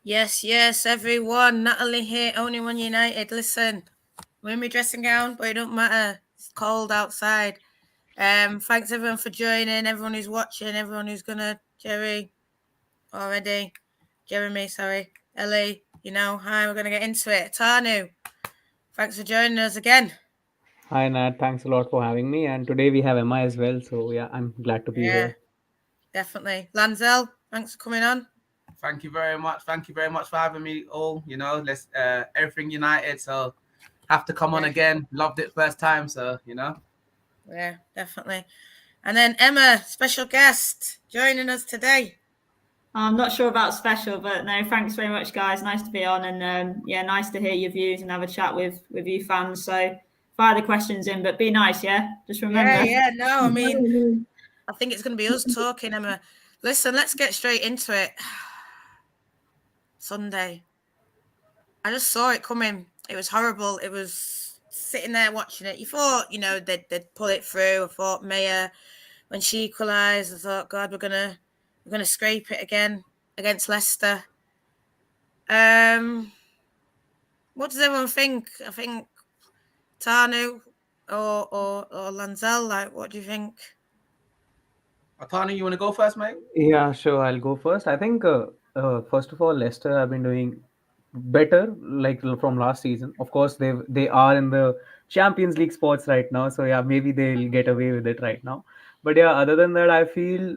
Yes, everyone. Natalie here, Only One United. Listen, I'm in my dressing gown, but it don't matter. It's cold outside. Thanks everyone for joining, everyone who's watching, everyone who's gonna Jeremy, sorry, Ellie. Hi, we're gonna get into it. Tanu, thanks for joining us again. Hi Nat, thanks a lot for having me. And today we have Emma as well. So yeah, I'm glad to be Yeah, here. definitely. Lanzel, thanks for coming on. Thank you very much. Thank you very much for having me all. Let's everything United. So have to come on Yeah, again. Loved it first time. yeah, definitely. And then Emma, special guest, joining us today. I'm not sure about special, but no, thanks very much, guys. Nice to be on, and nice to hear your views and have a chat with you fans. So fire the questions in, but be nice, yeah. Just remember. No, I mean, I think it's going to be us talking, Emma. Listen, let's get straight into it. Sunday. I just saw it coming. It was horrible. It was sitting there watching it. You thought, they'd pull it through. I thought Maya, when she equalised, I thought, God, we're gonna scrape it again against Leicester. What does everyone think? I think Tanu or Lanzel. Like, what do you think? Atani, you want to go first, mate? Yeah, sure. I'll go first. I think first of all, Leicester have been doing better like from last season. Of course, they are in the Champions League spots right now. So yeah, maybe they'll get away with it right now. But yeah, other than that, I feel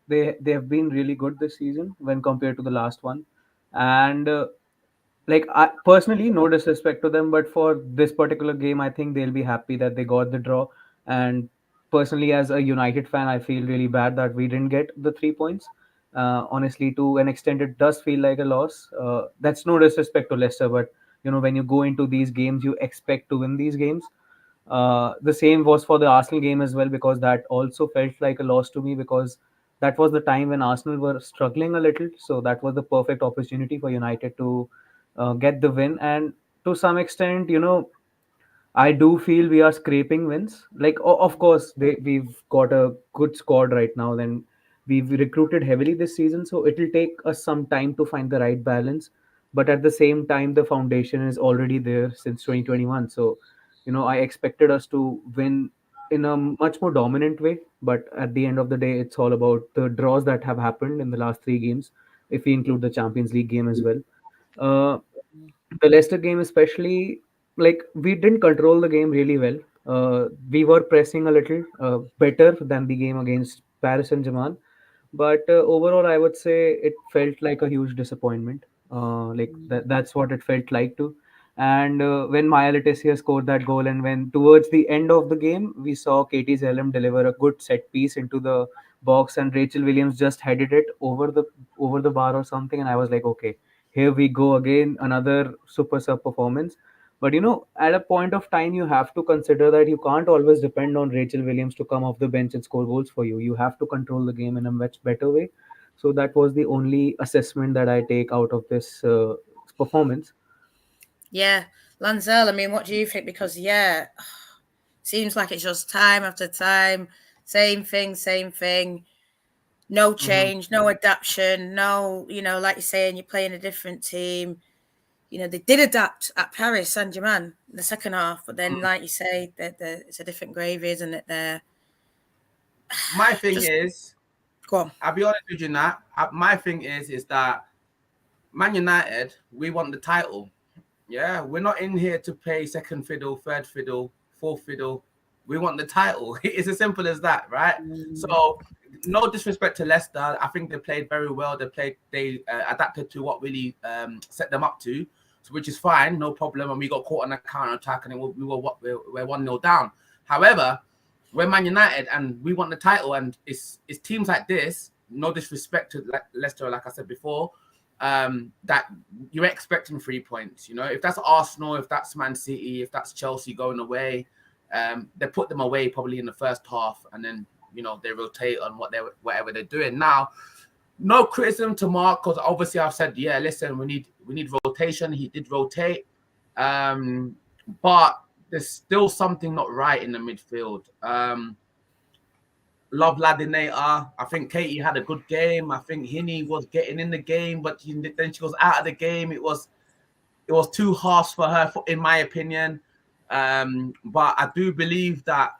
they have been really good this season when compared to the last one. And like I personally, no disrespect to them, but for this particular game, I think they'll be happy that they got the draw. And personally, as a United fan, I feel really bad that we didn't get the 3 points. Honestly, to an extent, it does feel like a loss. That's no disrespect to Leicester, but when you go into these games, you expect to win these games. The same was for the Arsenal game as well, because that also felt like a loss to me, because that was the time when Arsenal were struggling a little. So that was the perfect opportunity for United to get the win. And to some extent, I do feel we are scraping wins. Like, of course, we've got a good squad right now. Then we've recruited heavily this season, so it'll take us some time to find the right balance. But at the same time, the foundation is already there since 2021. So, I expected us to win in a much more dominant way. But at the end of the day, it's all about the draws that have happened in the last three games, if we include the Champions League game as well. Uh, the Leicester game, especially, like we didn't control the game really well. We were pressing a little better than the game against Paris Saint Germain, but overall, I would say it felt like a huge disappointment. Like that's what it felt like to. And when Maya Letizia scored that goal, and when towards the end of the game, we saw Katie Zelem deliver a good set piece into the box, and Rachel Williams just headed it over the bar or something, and I was like, okay, here we go again, another super sub performance. But at a point of time, you have to consider that you can't always depend on Rachel Williams to come off the bench and score goals for you. You have to control the game in a much better way. So that was the only assessment that I take out of this performance. Yeah, Lanzel. I mean, what do you think? Because seems like it's just time after time, same thing, same thing. No Mm-hmm. change, no adaptation, no, like you're saying, you're playing a different team. They did adapt at Paris Saint Germain in the second half, but then, like you say, it's a different gravy, isn't it? There, My thing just is, go on. I'll be honest with you, Nat. My thing is that Man United, we want the title. Yeah, we're not in here to play second fiddle, third fiddle, fourth fiddle. We want the title. It's as simple as that, right? So, no disrespect to Leicester. I think they played very well. They adapted to what really set them up to, so which is fine, no problem. And we got caught on a counter attack, and we're 1-0 down. However, we're Man United, and we want the title, and it's teams like this. No disrespect to Leicester, like I said before, that you're expecting 3 points. If that's Arsenal, if that's Man City, if that's Chelsea going away, they put them away probably in the first half, and then they rotate on whatever they're doing. Now, no criticism to Mark, because obviously I've said, yeah, listen, we need rotation. He did rotate, but there's still something not right in the midfield. love Ladinator. I think Katie had a good game. I think Hinny was getting in the game, but then she was out of the game. It was too harsh for her, in my opinion. But I do believe that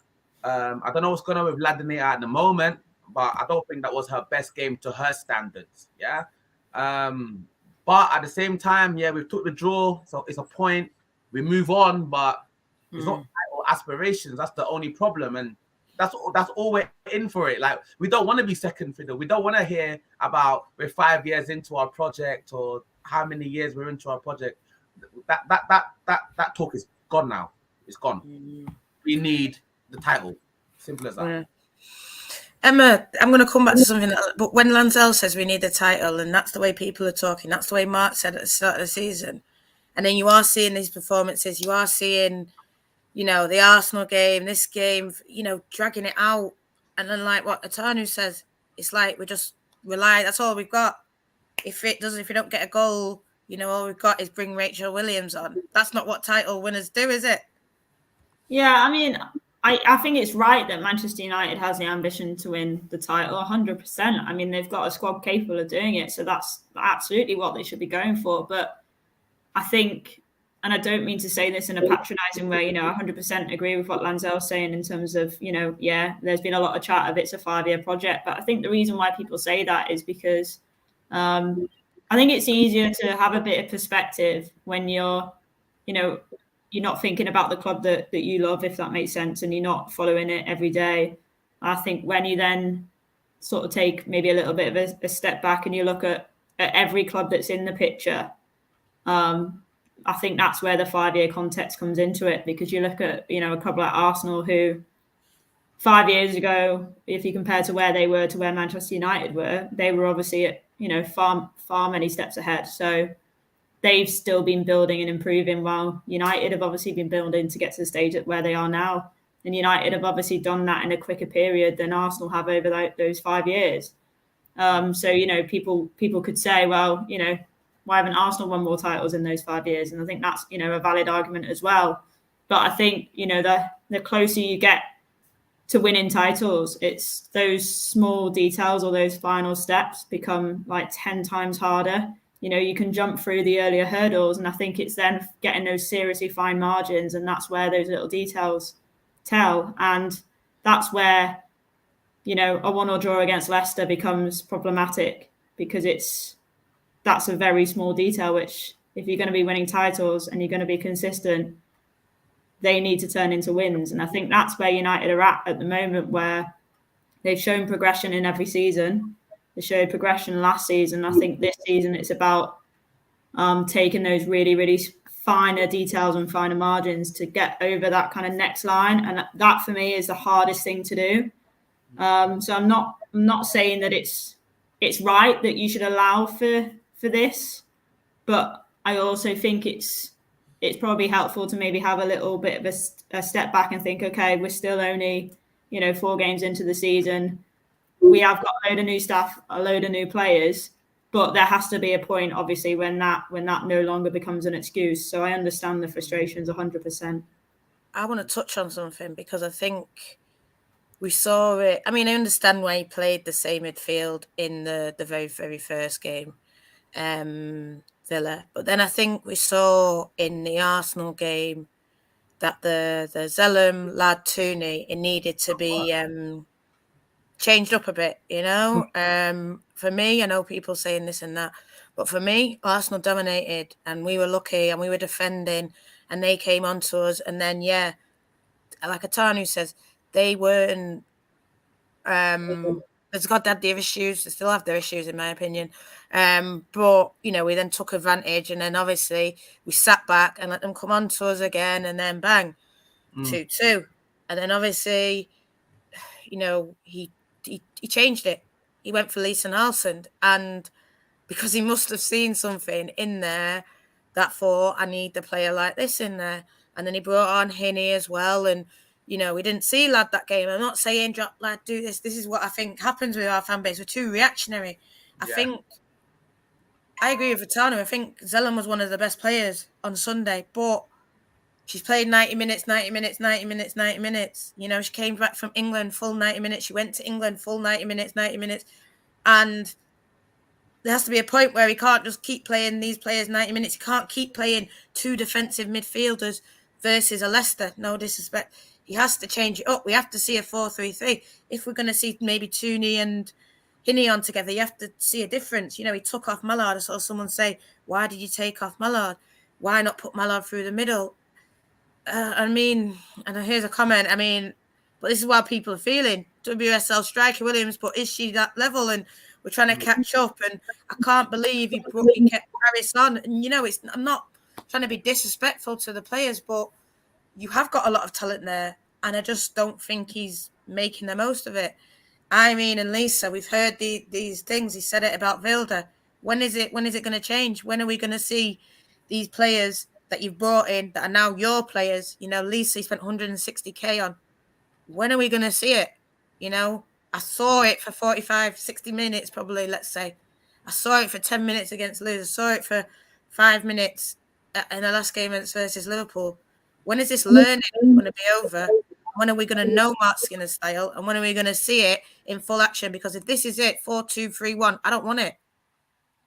I don't know what's going on with Ladinator at the moment, but I don't think that was her best game to her standards. Yeah. But at the same time, yeah, we took the draw, so it's a point. We move on, but it's not title aspirations. That's the only problem, and that's all we're in for it. Like, we don't want to be second fiddle. We don't want to hear about we're 5 years into our project or how many years we're into our project. That talk is gone now. It's gone. We need the title. Simple as that. Yeah. Emma, I'm going to come back to something, but when Lancel says we need the title, and that's the way people are talking, that's the way Mark said at the start of the season, and then you are seeing these performances, you are seeing, you know, the Arsenal game, this game, you know, dragging it out, and then like what Atanu says, it's like we just rely, that's all we've got. If you don't get a goal, you know, all we've got is bring Rachel Williams on. That's not what title winners do, is it? Yeah, I mean, I think it's right that Manchester United has the ambition to win the title 100%. I mean, they've got a squad capable of doing it, so that's absolutely what they should be going for. But I think, and I don't mean to say this in a patronising way, you know, 100% agree with what Lanzel's saying in terms of, you know, yeah, there's been a lot of chat of it's a 5-year project. But I think the reason why people say that is because I think it's easier to have a bit of perspective when you're, you know, you're not thinking about the club that you love, if that makes sense, and you're not following it every day. I think when you then sort of take maybe a little bit of a step back and you look at every club that's in the picture, I think that's where the 5-year context comes into it, because you look at, you know, a club like Arsenal who 5 years ago, if you compare to where they were to where Manchester United were, they were obviously at, you know, far many steps ahead. So they've still been building and improving, while United have obviously been building to get to the stage at where they are now. And United have obviously done that in a quicker period than Arsenal have over those 5 years. So, you know, people could say, well, you know, why haven't Arsenal won more titles in those 5 years? And I think that's, you know, a valid argument as well. But I think, you know, the closer you get to winning titles, it's those small details or those final steps become like 10 times harder. You know, you can jump through the earlier hurdles, and I think it's then getting those seriously fine margins, and that's where those little details tell. And that's where, you know, a 1-1 draw against Leicester becomes problematic, because that's a very small detail, which if you're going to be winning titles and you're going to be consistent, they need to turn into wins. And I think that's where United are at the moment, where they've shown progression in every season. They showed progression last season. I think this season it's about taking those really, really finer details and finer margins to get over that kind of next line. And that for me is the hardest thing to do. So I'm not saying that it's right that you should allow for this, but I also think it's probably helpful to maybe have a little bit of a step back and think, okay, we're still only, you know, 4 games into the season. We have got a load of new staff, a load of new players, but there has to be a point, obviously, when that no longer becomes an excuse. So I understand the frustrations 100%. I want to touch on something, because I think we saw it. I mean, I understand why he played the same midfield in the very, very first game, Villa. But then I think we saw in the Arsenal game that the Zelem, Lad, Tooney, it needed to be changed up a bit, you know. For me, I know people saying this and that, but for me, Arsenal dominated, and we were lucky, and we were defending, and they came onto us, and then like Atanu says, they weren't. There's got their issues. They still have their issues, in my opinion. But you know, we then took advantage, and then obviously we sat back and let them come on to us again, and then bang, 2-2, and then obviously, you know, he changed it. He went for Lisa Nalsson, and because he must have seen something in there that thought, I need the player like this in there. And then he brought on Hinny as well. And, you know, we didn't see Lad that game. I'm not saying drop Lad, do this. This is what I think happens with our fan base. We're too reactionary. I agree with Vitano. I think Zelem was one of the best players on Sunday, but She's played 90 minutes. You know, she came back from England, full 90 minutes. She went to England, full 90 minutes. And there has to be a point where he can't just keep playing these players 90 minutes. He can't keep playing two defensive midfielders versus a Leicester. No disrespect. He has to change it up. We have to see a 4-3-3. If we're going to see maybe Tooney and Hinnie on together, you have to see a difference. You know, he took off Mallard. I saw someone say, why did you take off Mallard? Why not put Mallard through the middle? I mean, and here's a comment. I mean, but this is what people are feeling. WSL striker Williams, but is she that level? And we're trying to catch up. And I can't believe he kept Paris on. And, you know, I'm not trying to be disrespectful to the players, but you have got a lot of talent there. And I just don't think he's making the most of it. Irene and Lisa, we've heard these things. He said it about Vilda. When is it going to change? When are we going to see these players that you've brought in that are now your players? You know, Lisa spent 160K on. When are we going to see it? You know, I saw it for 45, 60 minutes probably, let's say. I saw it for 10 minutes against Lewes. I saw it for 5 minutes in the last game versus Liverpool. When is this learning going to be over? When are we going to know Mark Skinner's style? And when are we going to see it in full action? Because if this is it, 4-2-3-1, I don't want it.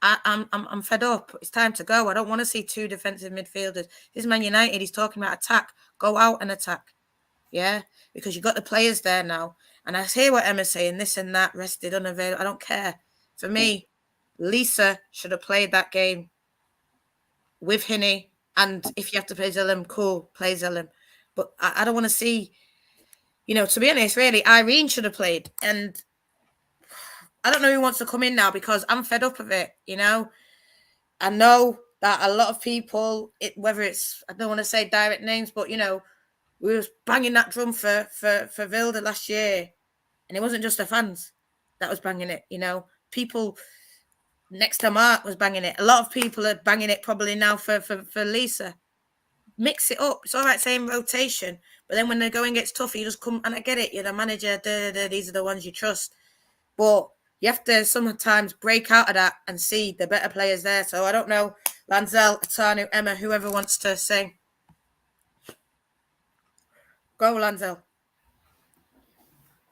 I'm fed up. It's time to go. I don't want to see two defensive midfielders. This is Man United. He's talking about attack. Go out and attack. Yeah? Because you've got the players there now. And I hear what Emma's saying, this and that, rested, unavailable. I don't care. For me, Lisa should have played that game with Hinnie. And if you have to play Zellem, cool, play Zellem. But I don't want to see, you know, to be honest, really, Irene should have played. And I don't know who wants to come in now because I'm fed up of it, you know. I know that a lot of people, whether it's, I don't want to say direct names, but, you know, we was banging that drum for Vilda last year. And it wasn't just the fans that was banging it, you know. People next to Mark was banging it. A lot of people are banging it probably now for Lisa. Mix it up. It's all right saying rotation. But then when the going gets tough, you just come, and I get it, you're the manager, these are the ones you trust. But you have to sometimes break out of that and see the better players there. So I don't know, Lanzel, Atanu, Emma, whoever wants to sing. Go, Lanzel.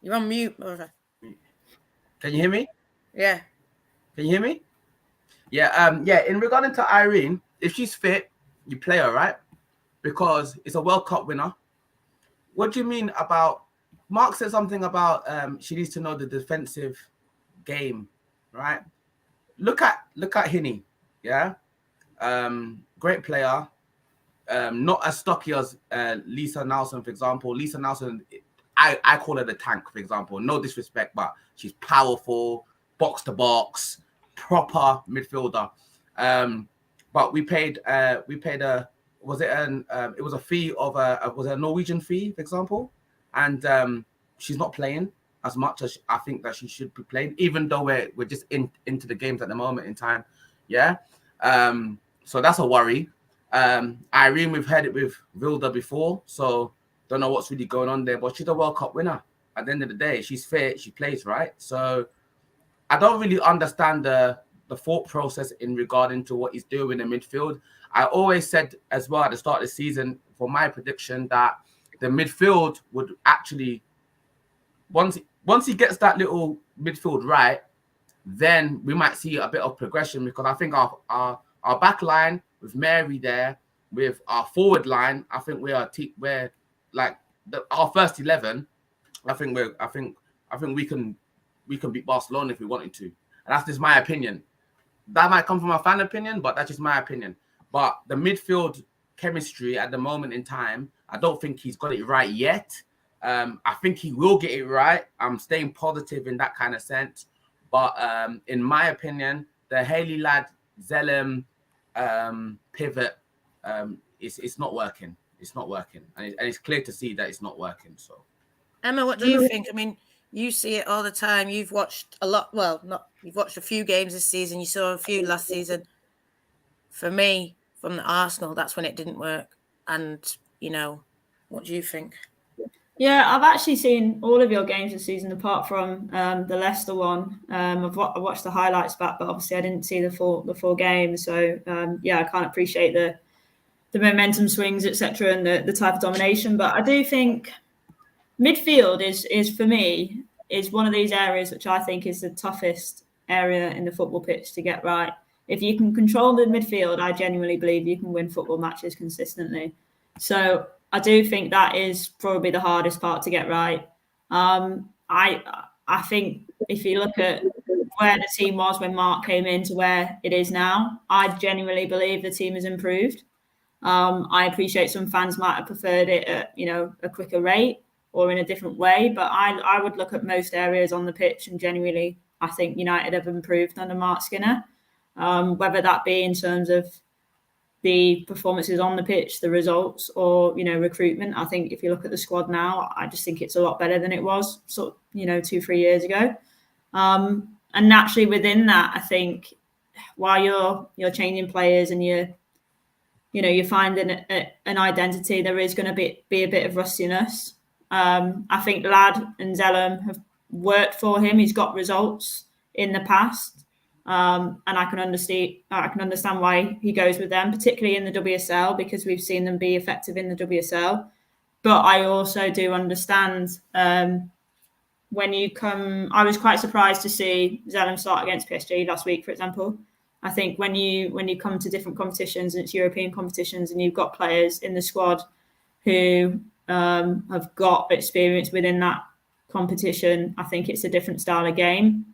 You're on mute, brother. Can you hear me? Yeah. Can you hear me? Yeah. In regarding to Irene, if she's fit, you play her, right? Because it's a World Cup winner. What do you mean about? Mark said something about she needs to know the defensive game, right? Look at Hinnie, yeah. Great player. Not as stocky as Lisa Nelson, for example. Lisa Nelson, I call her the tank, for example. No disrespect, but she's powerful, box to box, proper midfielder. But we paid a was a fee of was it a Norwegian fee, for example, and she's not playing as much as I think that she should be playing, even though we're just into the games at the moment in time. Yeah. So that's a worry. Irene, we've had it with Vilda before, so don't know what's really going on there, but she's a World Cup winner. At the end of the day, she's fit, she plays, right? So I don't really understand the thought process in regarding to what he's doing in midfield. I always said as well at the start of the season, for my prediction, that the midfield would actually, once he gets that little midfield right, then we might see a bit of progression, because I think our back line with Mary there, with our forward line, I think we're like our first 11. I think we can beat Barcelona if we wanted to, and that's just my opinion. That might come from a fan opinion, but that's just my opinion. But the midfield chemistry at the moment in time, I don't think he's got it right yet. I think he will get it right. I'm staying positive in that kind of sense. But in my opinion, the Haley Ladd Zellem pivot, it's not working. It's not working, and it's clear to see that it's not working. So, Emma, what do you think? I mean, you see it all the time. You've watched a lot. Well, you've watched a few games this season. You saw a few last season. For me, from the Arsenal, that's when it didn't work. And, you know, what do you think? Yeah, I've actually seen all of your games this season, apart from the Leicester one. I've watched the highlights back, but obviously I didn't see the full game. So, I can't appreciate momentum swings, etc., and the type of domination. But I do think midfield is for me is one of these areas which I think is the toughest area in the football pitch to get right. If you can control the midfield, I genuinely believe you can win football matches consistently. So I do think that is probably the hardest part to get right. I think if you look at where the team was when Mark came in to where it is now, I genuinely believe the team has improved. I appreciate some fans might have preferred it at a quicker rate or in a different way, but I would look at most areas on the pitch and genuinely I think United have improved under Mark Skinner, whether that be in terms of the performances on the pitch, the results, or recruitment. I think if you look at the squad now, I just think it's a lot better than it was 2-3 years ago. And naturally within that, I think while you're changing players and you're finding an identity, there is going to be a bit of rustiness. I think Ladd and Zellum have worked for him. He's got results in the past, and I can understand why he goes with them, particularly in the WSL, because we've seen them be effective in the WSL. But I also do understand when you come. I was quite surprised to see Zellum start against PSG last week, for example. I think when you come to different competitions, and it's European competitions, and you've got players in the squad who have got experience within that competition, I think it's a different style of game.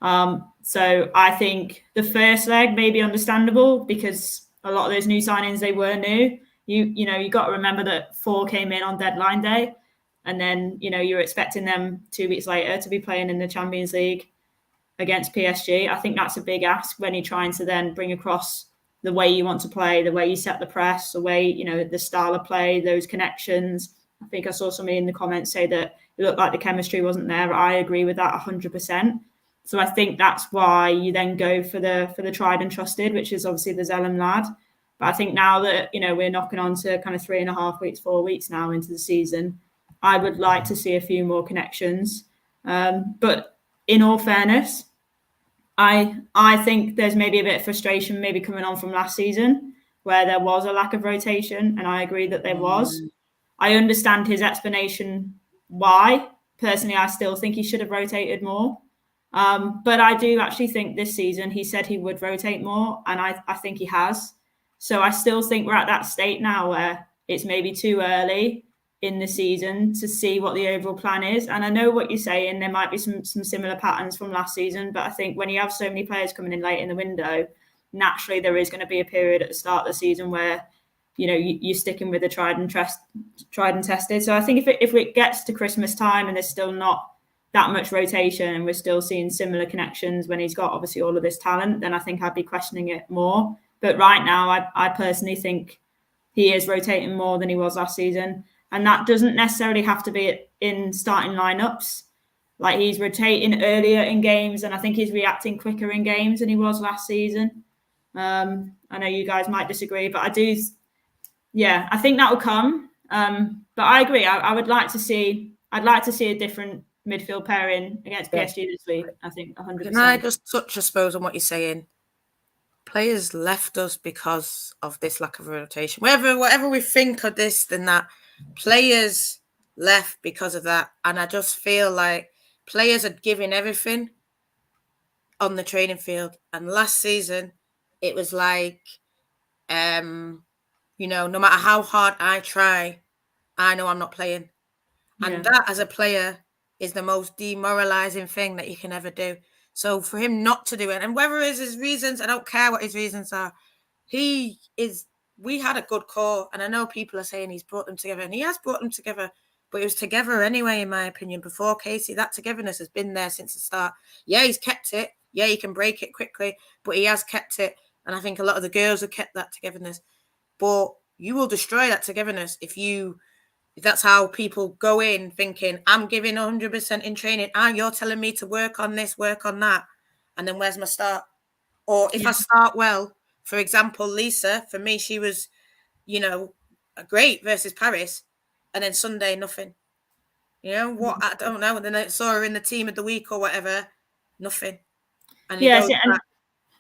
So I think the first leg may be understandable because a lot of those new signings, they were new. You got to remember that 4 came in on deadline day, and then you're expecting them 2 weeks later to be playing in the Champions League against PSG. I think that's a big ask when you're trying to then bring across the way you want to play, the way you set the press, the way, the style of play, those connections. I think I saw somebody in the comments say that it looked like the chemistry wasn't there. I agree with that 100%. So I think that's why you then go for the tried and trusted, which is obviously the Zellum lad. But I think now that, we're knocking on to kind of 3.5 weeks, 4 weeks now into the season, I would like to see a few more connections. But in all fairness, I think there's maybe a bit of frustration maybe coming on from last season where there was a lack of rotation, and I agree that there was. I understand his explanation why. Personally, I still think he should have rotated more. But I do actually think this season he said he would rotate more, and I think he has. So I still think we're at that state now where it's maybe too early in the season to see what the overall plan is. And I know what you're saying, there might be some similar patterns from last season, but I think when you have so many players coming in late in the window, naturally there is going to be a period at the start of the season where you're sticking with the tried and tested. So I think if it gets to Christmas time and there's still not that much rotation and we're still seeing similar connections when he's got obviously all of this talent, then I think I'd be questioning it more. But right now, I personally think he is rotating more than he was last season. And that doesn't necessarily have to be in starting lineups. Like, he's rotating earlier in games, and I think he's reacting quicker in games than he was last season. I know you guys might disagree, but I do. Yeah, I think that will come. But I agree. I would like to see. I'd like to see a different midfield pairing against PSG this week. I think 100%. Can I just touch, I suppose, on what you're saying? Players left us because of this lack of rotation. Whatever we think of this, then that. Players left because of that, and I just feel like players are giving everything on the training field. And last season, it was like, no matter how hard I try, I know I'm not playing, and that as a player is the most demoralizing thing that you can ever do. So for him not to do it, and whether it's his reasons, I don't care what his reasons are. We had a good core, and I know people are saying he's brought them together, and he has brought them together, but it was together anyway, in my opinion, before Casey. That togetherness has been there since the start. Yeah, he's kept it. Yeah, he can break it quickly, but he has kept it, and I think a lot of the girls have kept that togetherness. But you will destroy that togetherness if that's how people go in thinking, I'm giving 100% in training, you're telling me to work on this, work on that, and then where's my start? Or if I start well, for example, Lisa, for me, she was, great versus Paris. And then Sunday, nothing. I don't know. And then I saw her in the team of the week or whatever, nothing. And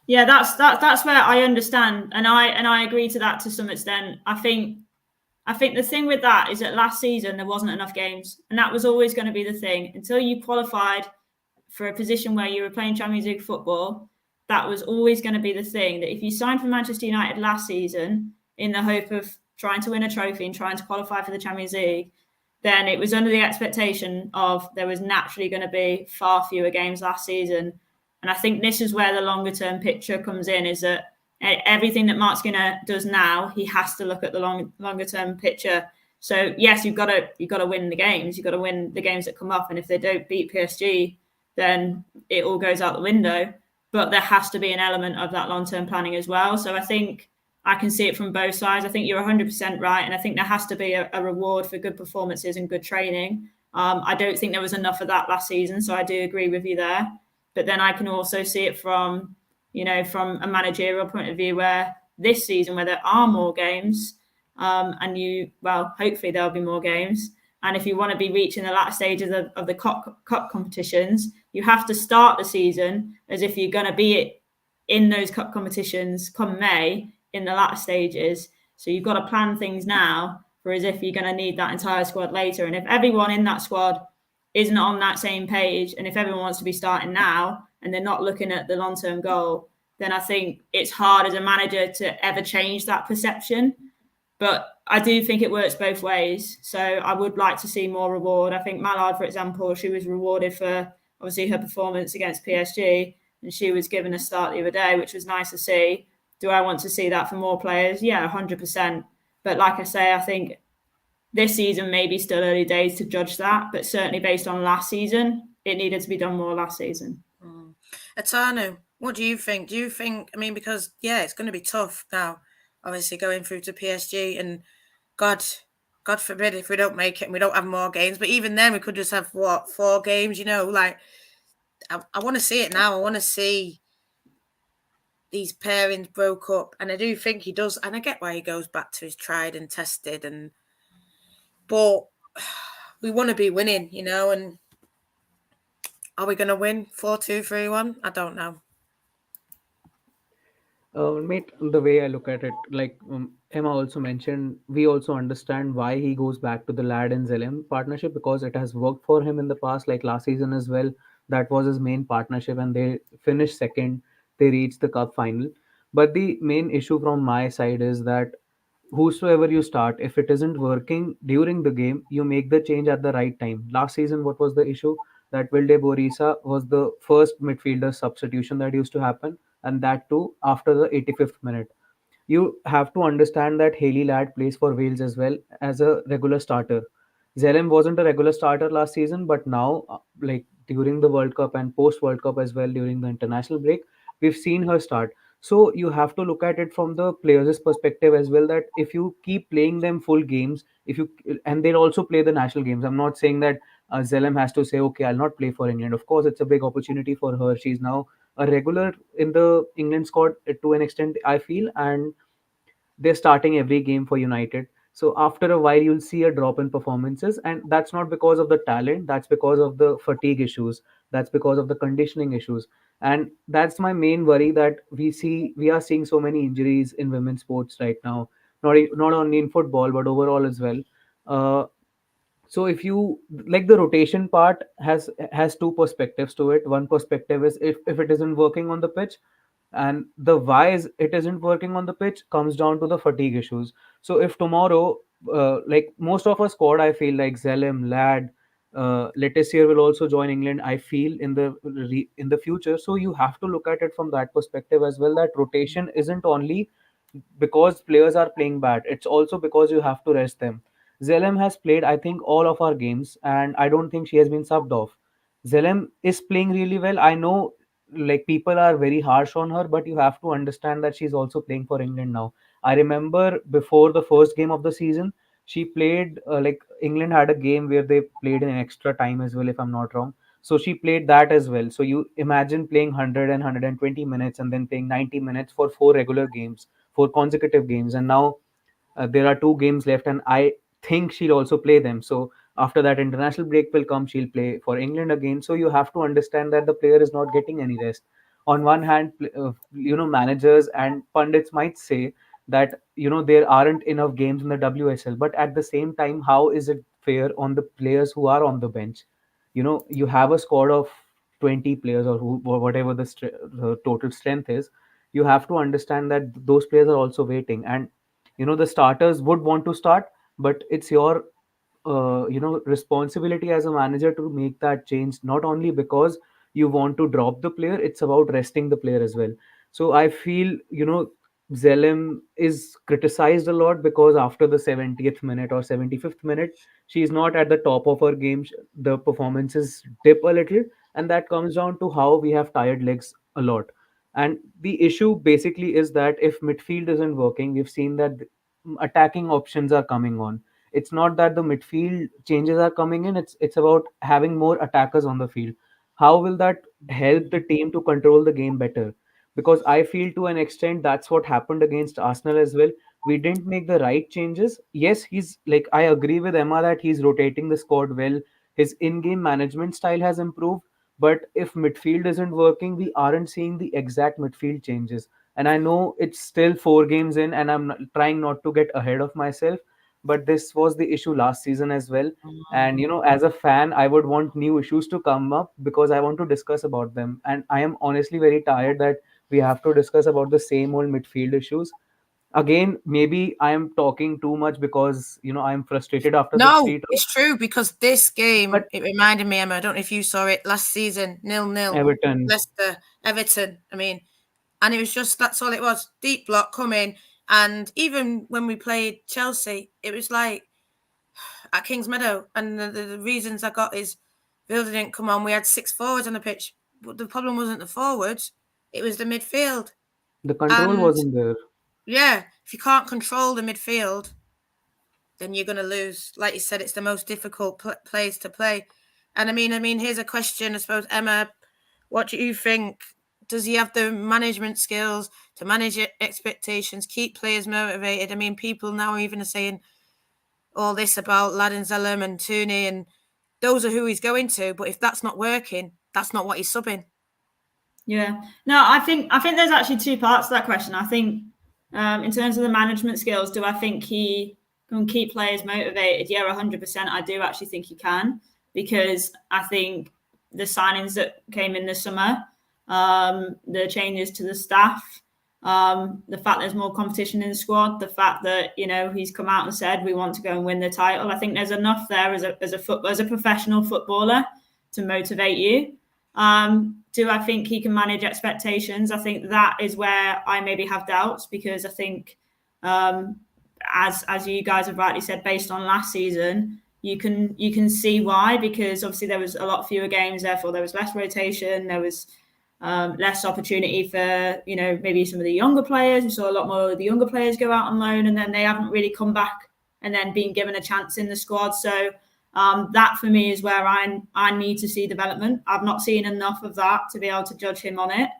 Yeah, that's where I understand, and I agree to that to some extent. I think the thing with that is that last season there wasn't enough games, and that was always going to be the thing until you qualified for a position where you were playing Champions League football. That was always going to be the thing, that if you signed for Manchester United last season in the hope of trying to win a trophy and trying to qualify for the Champions League, then it was under the expectation of there was naturally going to be far fewer games last season. And I think this is where the longer term picture comes in, is that everything that Mark Skinner does now, he has to look at the longer term picture. So yes, you've got to win the games. You've got to win the games that come up, and if they don't beat PSG, then it all goes out the window. But there has to be an element of that long term planning as well. So I think I can see it from both sides. I think you're 100% right, and I think there has to be a reward for good performances and good training. I don't think there was enough of that last season, so I do agree with you there. But then I can also see it from a managerial point of view, where this season, where there are more games, and hopefully there'll be more games. And if you want to be reaching the latter stages of the cup competitions, you have to start the season as if you're going to be in those cup competitions come May in the latter stages. So you've got to plan things now for as if you're going to need that entire squad later. And if everyone in that squad isn't on that same page, and if everyone wants to be starting now and they're not looking at the long-term goal, then I think it's hard as a manager to ever change that perception. But I do think it works both ways. So I would like to see more reward. I think Mallard, for example, she was rewarded for obviously her performance against PSG, and she was given a start the other day, which was nice to see. Do I want to see that for more players? Yeah, 100%. But like I say, I think this season maybe still early days to judge that, but certainly based on last season, it needed to be done more last season. Etanu, what do you think? Do you think, I mean, because, yeah, it's going to be tough now, obviously going through to PSG, and God forbid if we don't make it and we don't have more games, but even then we could just have, 4 games, like, I want to see it now. I want to see these pairings broke up, and I do think he does, and I get why he goes back to his tried and tested, but we want to be winning, and are we going to win 4-2, 3-1? I don't know. Mate, the way I look at it, like Emma also mentioned, we also understand why he goes back to the Lad and Zelem partnership, because it has worked for him in the past, like last season as well. That was his main partnership, and they finished second. They reached the cup final. But the main issue from my side is that whosoever you start, if it isn't working during the game, you make the change at the right time. Last season, what was the issue? That Wilde Borisa was the first midfielder substitution that used to happen, and that too after the 85th minute. You have to understand that Haley Ladd plays for Wales as well as a regular starter. Zelem wasn't a regular starter last season, but now, like during the World Cup and post World Cup as well, during the international break, we've seen her start. So you have to look at it from the players' perspective as well. That if you keep playing them full games, if you and they'll also play the national games. I'm not saying that Zelem has to say, okay, I'll not play for England. Of course, it's a big opportunity for her. She's now a regular in the England squad to an extent, I feel, and they're starting every game for United. So after a while, you'll see a drop in performances, and that's not because of the talent. That's because of the fatigue issues. That's because of the conditioning issues, and that's my main worry, that we are seeing so many injuries in women's sports right now. Not only in football but overall as well. So if you like, the rotation part has two perspectives to it. One perspective is if it isn't working on the pitch, and the why is it isn't working on the pitch comes down to the fatigue issues. So if tomorrow, like most of our squad, I feel like Zelem, Lad, Letizier will also join England, I feel, in the future. So you have to look at it from that perspective as well, that rotation isn't only because players are playing bad, it's also because you have to rest them. Zelem has played, I think, all of our games, and I don't think she has been subbed off. Zelem is playing really well. I know, like, people are very harsh on her, but you have to understand that she's also playing for England now. I remember before the first game of the season, she played, like, England had a game where they played in extra time as well, if I'm not wrong. So she played that as well. So you imagine playing 100 and 120 minutes and then playing 90 minutes for 4 regular games, 4 consecutive games, and now there are 2 games left, and I think she'll also play them. So after that international break will come, she'll play for England again. So you have to understand that the player is not getting any rest. On one hand, managers and pundits might say that there aren't enough games in the WSL, but at the same time, how is it fair on the players who are on the bench? You have a squad of 20 players, or whatever the total strength is. You have to understand that those players are also waiting, and the starters would want to start, but it's your responsibility as a manager to make that change, not only because you want to drop the player, it's about resting the player as well. So I feel Zelem is criticized a lot because after the 70th minute or 75th minute, she's not at the top of her game. The performances dip a little, and that comes down to how we have tired legs a lot. And the issue basically is that if midfield isn't working, we've seen that attacking options are coming on. It's not that the midfield changes are coming in, it's about having more attackers on the field. How will that help the team to control the game better? Because I feel to an extent that's what happened against Arsenal as well. We didn't make the right changes. Yes, he's like, I agree with Emma that he's rotating the squad well. His in-game management style has improved, but if midfield isn't working, we aren't seeing the exact midfield changes. And I know it's still 4 games in, and trying not to get ahead of myself, but this was the issue last season as well. And as a fan, I would want new issues to come up because I want to discuss about them, and I am honestly very tired that we have to discuss about the same old midfield issues again. Maybe I am talking too much because I'm frustrated after the No, 3-2. it's true, because this game, But it reminded me, Emma, I don't know if you saw it last season, 0-0, Everton, Leicester, Everton. I mean, and it was just, that's all it was. Deep block coming. And even when we played Chelsea, it was like at Kings Meadow. And the reasons I got is Villa didn't come on. We had 6 forwards on the pitch. But the problem wasn't the forwards, it was the midfield. the control And wasn't there. yeah, if you can't control the midfield, then you're going to lose. Like you said, it's the most difficult place to play. And I mean, here's a question, I suppose, Emma, what do you think? Does he have the management skills to manage expectations, keep players motivated? I mean, people now even are saying all this about Ladin-Zelem and Tooney, and those are who he's going to. But if that's not working, that's not what he's subbing. Yeah. No, I think there's actually 2 parts to that question. I think in terms of the management skills, do I think he can keep players motivated? Yeah, 100%. I do actually think he can, because I think the signings that came in this summer, the changes to the staff, the fact there's more competition in the squad, the fact that he's come out and said we want to go and win the title. I think there's enough there as a professional footballer to motivate you. Do I think he can manage expectations? I think that is where I maybe have doubts, because I think, as you guys have rightly said, based on last season, you can see why, because obviously there was a lot fewer games, therefore there was less rotation, there was less opportunity for maybe some of the younger players. We saw a lot more of the younger players go out on loan, and then they haven't really come back and then been given a chance in the squad. So that for me is where I need to see development. I've not seen enough of that to be able to judge him on it.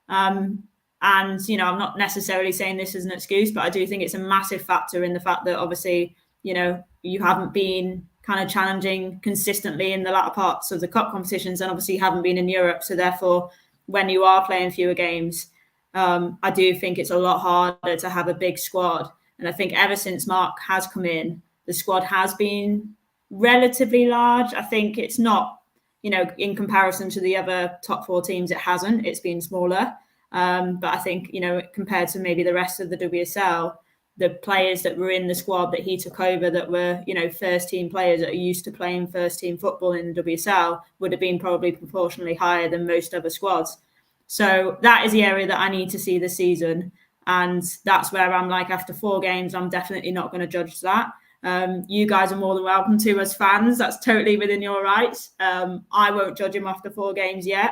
And I'm not necessarily saying this as an excuse, but I do think it's a massive factor in the fact that obviously you haven't been kind of challenging consistently in the latter parts of the cup competitions, and obviously you haven't been in Europe. So therefore, when you are playing fewer games, I do think it's a lot harder to have a big squad. And I think ever since Mark has come in, the squad has been relatively large. I think it's not, in comparison to the other top 4 teams, it hasn't. It's been smaller. But I think, compared to maybe the rest of the WSL, the players that were in the squad that he took over that were, first team players that are used to playing first team football in the WSL would have been probably proportionally higher than most other squads. So that is the area that I need to see this season. And that's where I'm like, after 4 games, I'm definitely not going to judge that. You guys are more than welcome to as fans. That's totally within your rights. I won't judge him after 4 games yet,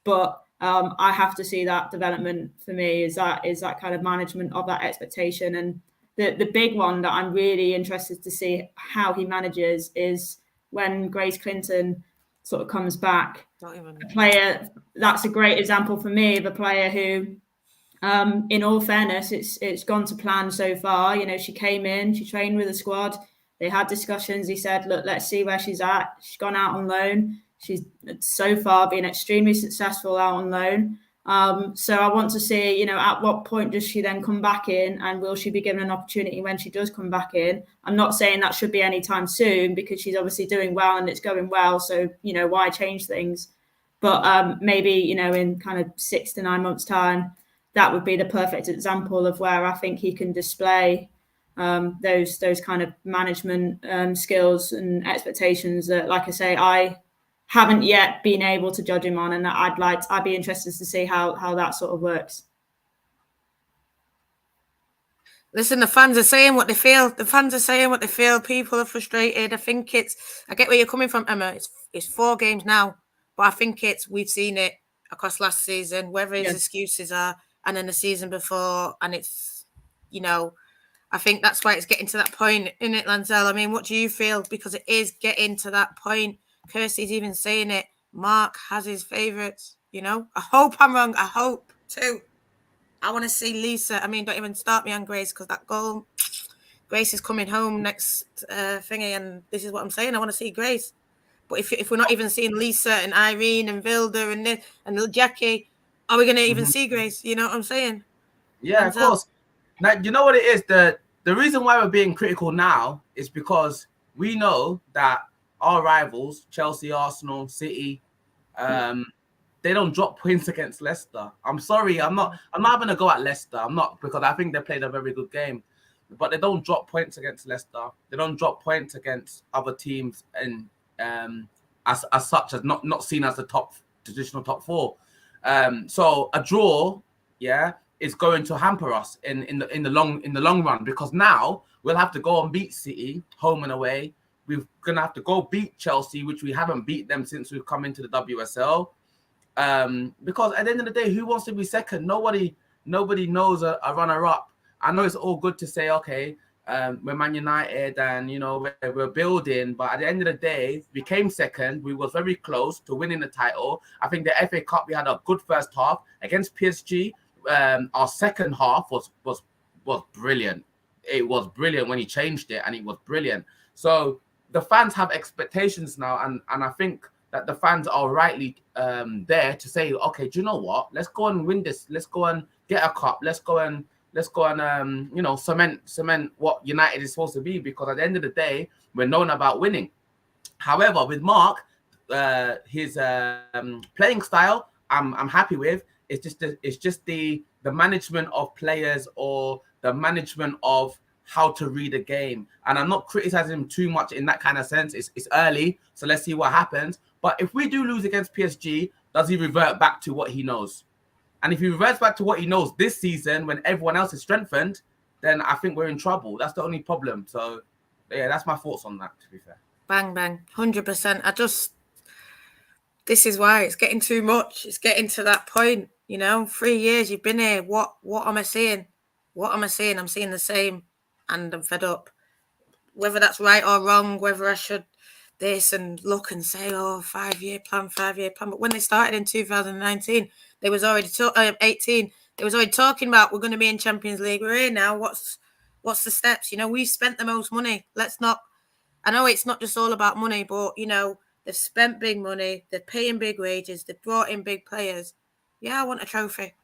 but I have to see that development. For me is that kind of management of that expectation. And the big one that I'm really interested to see how he manages is when Grace Clinton sort of comes back. A player, that's a great example for me of a player who, in all fairness, it's gone to plan so far. She came in, she trained with the squad, they had discussions. He said, look, let's see where she's at. She's gone out on loan. She's so far been extremely successful out on loan. So I want to see, at what point does she then come back in, and will she be given an opportunity when she does come back in? I'm not saying that should be anytime soon, because she's obviously doing well and it's going well. So, why change things? But maybe, in kind of 6 to 9 months' time, that would be the perfect example of where I think he can display those kind of management skills and expectations that, like I say, I haven't yet been able to judge him on, and I'd be interested to see how that sort of works. Listen, the fans are saying what they feel. The fans are saying what they feel. People are frustrated. I get where you're coming from, Emma. It's 4 games now, but I think we've seen it across last season, whether his excuses are, and then the season before, and it's, I think that's why it's getting to that point, isn't it, Lancel? I mean, what do you feel? Because it is getting to that point. Kirsty's even saying it. Mark has his favourites, I hope I'm wrong. I hope too. I want to see Lisa. I mean, don't even start me on Grace, because that goal, Grace is coming home next thingy, and this is what I'm saying. I want to see Grace. But if we're not even seeing Lisa and Irene and Vilda and Jackie, are we going to even see Grace? You know what I'm saying? Yeah, of course. Now, you know what it is? The reason why we're being critical now is because we know that our rivals, Chelsea, Arsenal, City, they don't drop points against Leicester. I'm sorry, I'm not having a go at Leicester. I'm not, because I think they played a very good game, but they don't drop points against Leicester. They don't drop points against other teams, and as such, as not seen as the traditional top 4. So a draw, is going to hamper us in the long run, because now we'll have to go and beat City home and away. We're gonna have to go beat Chelsea, which we haven't beat them since we've come into the WSL. Because at the end of the day, who wants to be second? Nobody knows a runner-up. I know it's all good to say, okay, we're Man United and we're building, but at the end of the day, we came second. We was very close to winning the title. I think the FA Cup, we had a good first half against PSG. Our second half was brilliant. It was brilliant when he changed it, and it was brilliant. So the fans have expectations now, and I think that the fans are rightly there to say, okay, do you know what? Let's go and win this. Let's go and get a cup. Let's go and cement what United is supposed to be, because at the end of the day, we're known about winning. However, with Mark, his playing style, I'm happy with. It's just the management of players, or the management of how to read a game. And I'm not criticizing him too much in that kind of sense. It's early, so let's see what happens. But if we do lose against PSG, does he revert back to what he knows? And if he reverts back to what he knows this season, when everyone else is strengthened, then I think we're in trouble. That's the only problem. So, yeah, that's my thoughts on that, to be fair. Bang, bang. 100%. This is why it's getting too much. It's getting to that point, 3 years you've been here. What am I seeing? What am I seeing? I'm seeing the same, and I'm fed up. Whether that's right or wrong, whether I should this and look and say, 5-year plan. But when they started in 2019, they was already 18. They was already talking about, we're going to be in Champions League. We're here now. What's the steps? We've spent the most money. I know it's not just all about money, but they've spent big money. They're paying big wages. They've brought in big players. Yeah, I want a trophy.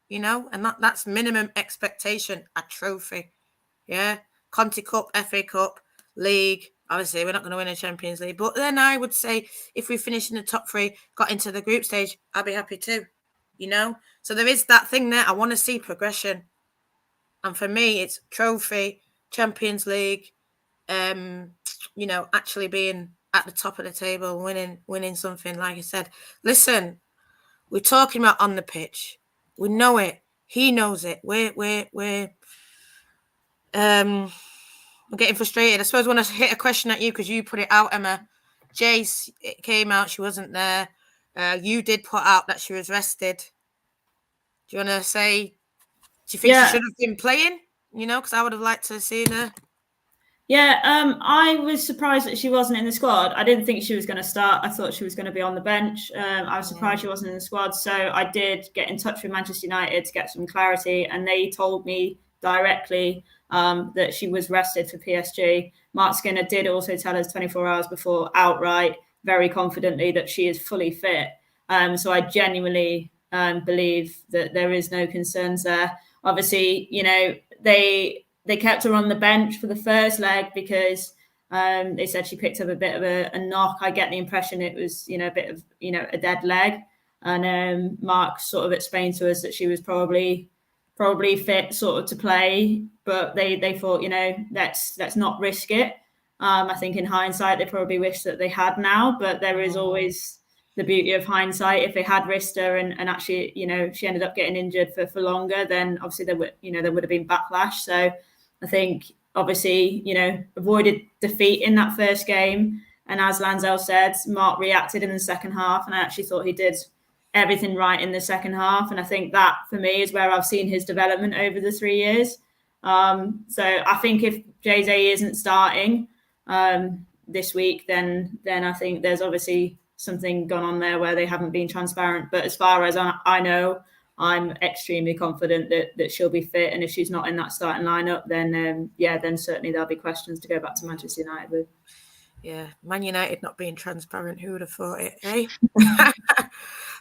And that's minimum expectation, a trophy. Yeah, Conti Cup, FA Cup, League. Obviously, we're not going to win a Champions League. But then I would say, if we finish in the top 3, got into the group stage, I'd be happy too. So there is that thing there. I want to see progression. And for me, it's trophy, Champions League, actually being at the top of the table, winning something, like I said. Listen, we're talking about on the pitch. We know it. He knows it. We're getting frustrated. I suppose when I hit a question at you, because you put it out, Emma. Jace, it came out, she wasn't there. You did put out that she was rested. Do you want to say, do you think she should have been playing? Because I would have liked to have seen her. Yeah, I was surprised that she wasn't in the squad. I didn't think she was going to start. I thought she was going to be on the bench. I was surprised she wasn't in the squad. So I did get in touch with Manchester United to get some clarity, and they told me directly that she was rested for PSG. Mark Skinner did also tell us 24 hours before outright, very confidently, that she is fully fit. So I genuinely believe that there is no concerns there. Obviously, they kept her on the bench for the first leg because they said she picked up a bit of a knock. I get the impression it was, a bit of, a dead leg. And Mark sort of explained to us that she was probably fit sort of to play, but they thought, let's not risk it. I think in hindsight, they probably wish that they had now, but there is always the beauty of hindsight. If they had risked her and actually, she ended up getting injured for longer, then obviously there would have been backlash. So I think obviously, avoided defeat in that first game. And as Lanzell said, Mark reacted in the second half, and I actually thought he did everything right in the second half. And I think that for me is where I've seen his development over the 3 years. So I think if JJ isn't starting this week, then I think there's obviously something gone on there where they haven't been transparent. But as far as I know, I'm extremely confident that she'll be fit. And if she's not in that starting lineup, then then certainly there'll be questions to go back to Manchester United with. Yeah, Man United not being transparent. Who would have thought it, eh?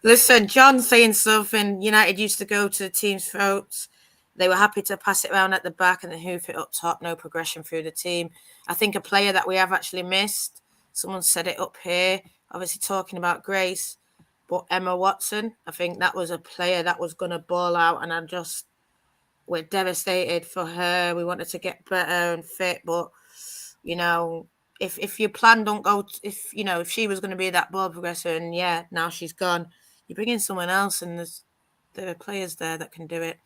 Listen, John saying something. United used to go to the team's throats. They were happy to pass it around at the back and then hoof it up top. No progression through the team. I think a player that we have actually missed, someone said it up here, obviously talking about Grace, but Emma Watson, I think that was a player that was going to ball out, and we're devastated for her. We wanted to get better and fit, but, if your plan don't go, if she was going to be that ball progressor and now she's gone, you bring in someone else and there are players there that can do it.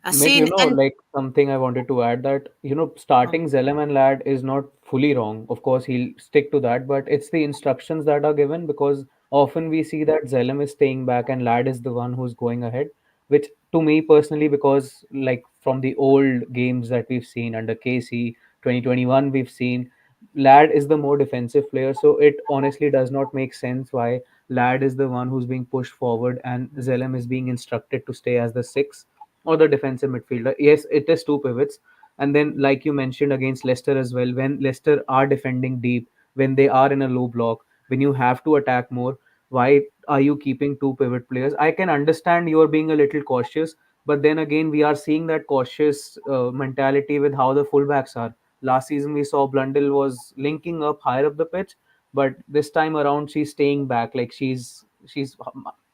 Like something I wanted to add that, starting Zellem and Lad is not fully wrong. Of course, he'll stick to that, but it's the instructions that are given, because often we see that Zellem is staying back and Lad is the one who's going ahead, which to me personally, because like from the old games that we've seen under KC 2021, we've seen Lad is the more defensive player. So it honestly does not make sense why Lad is the one who's being pushed forward and Zellem is being instructed to stay as the 6 or the defensive midfielder. Yes, it is 2 pivots. And then, like you mentioned against Leicester as well, when Leicester are defending deep, when they are in a low block, when you have to attack more, why are you keeping 2 pivot players? I can understand you're being a little cautious, but then again, we are seeing that cautious mentality with how the fullbacks are. Last season, we saw Blundell was linking up higher up the pitch, but this time around, she's staying back. Like she's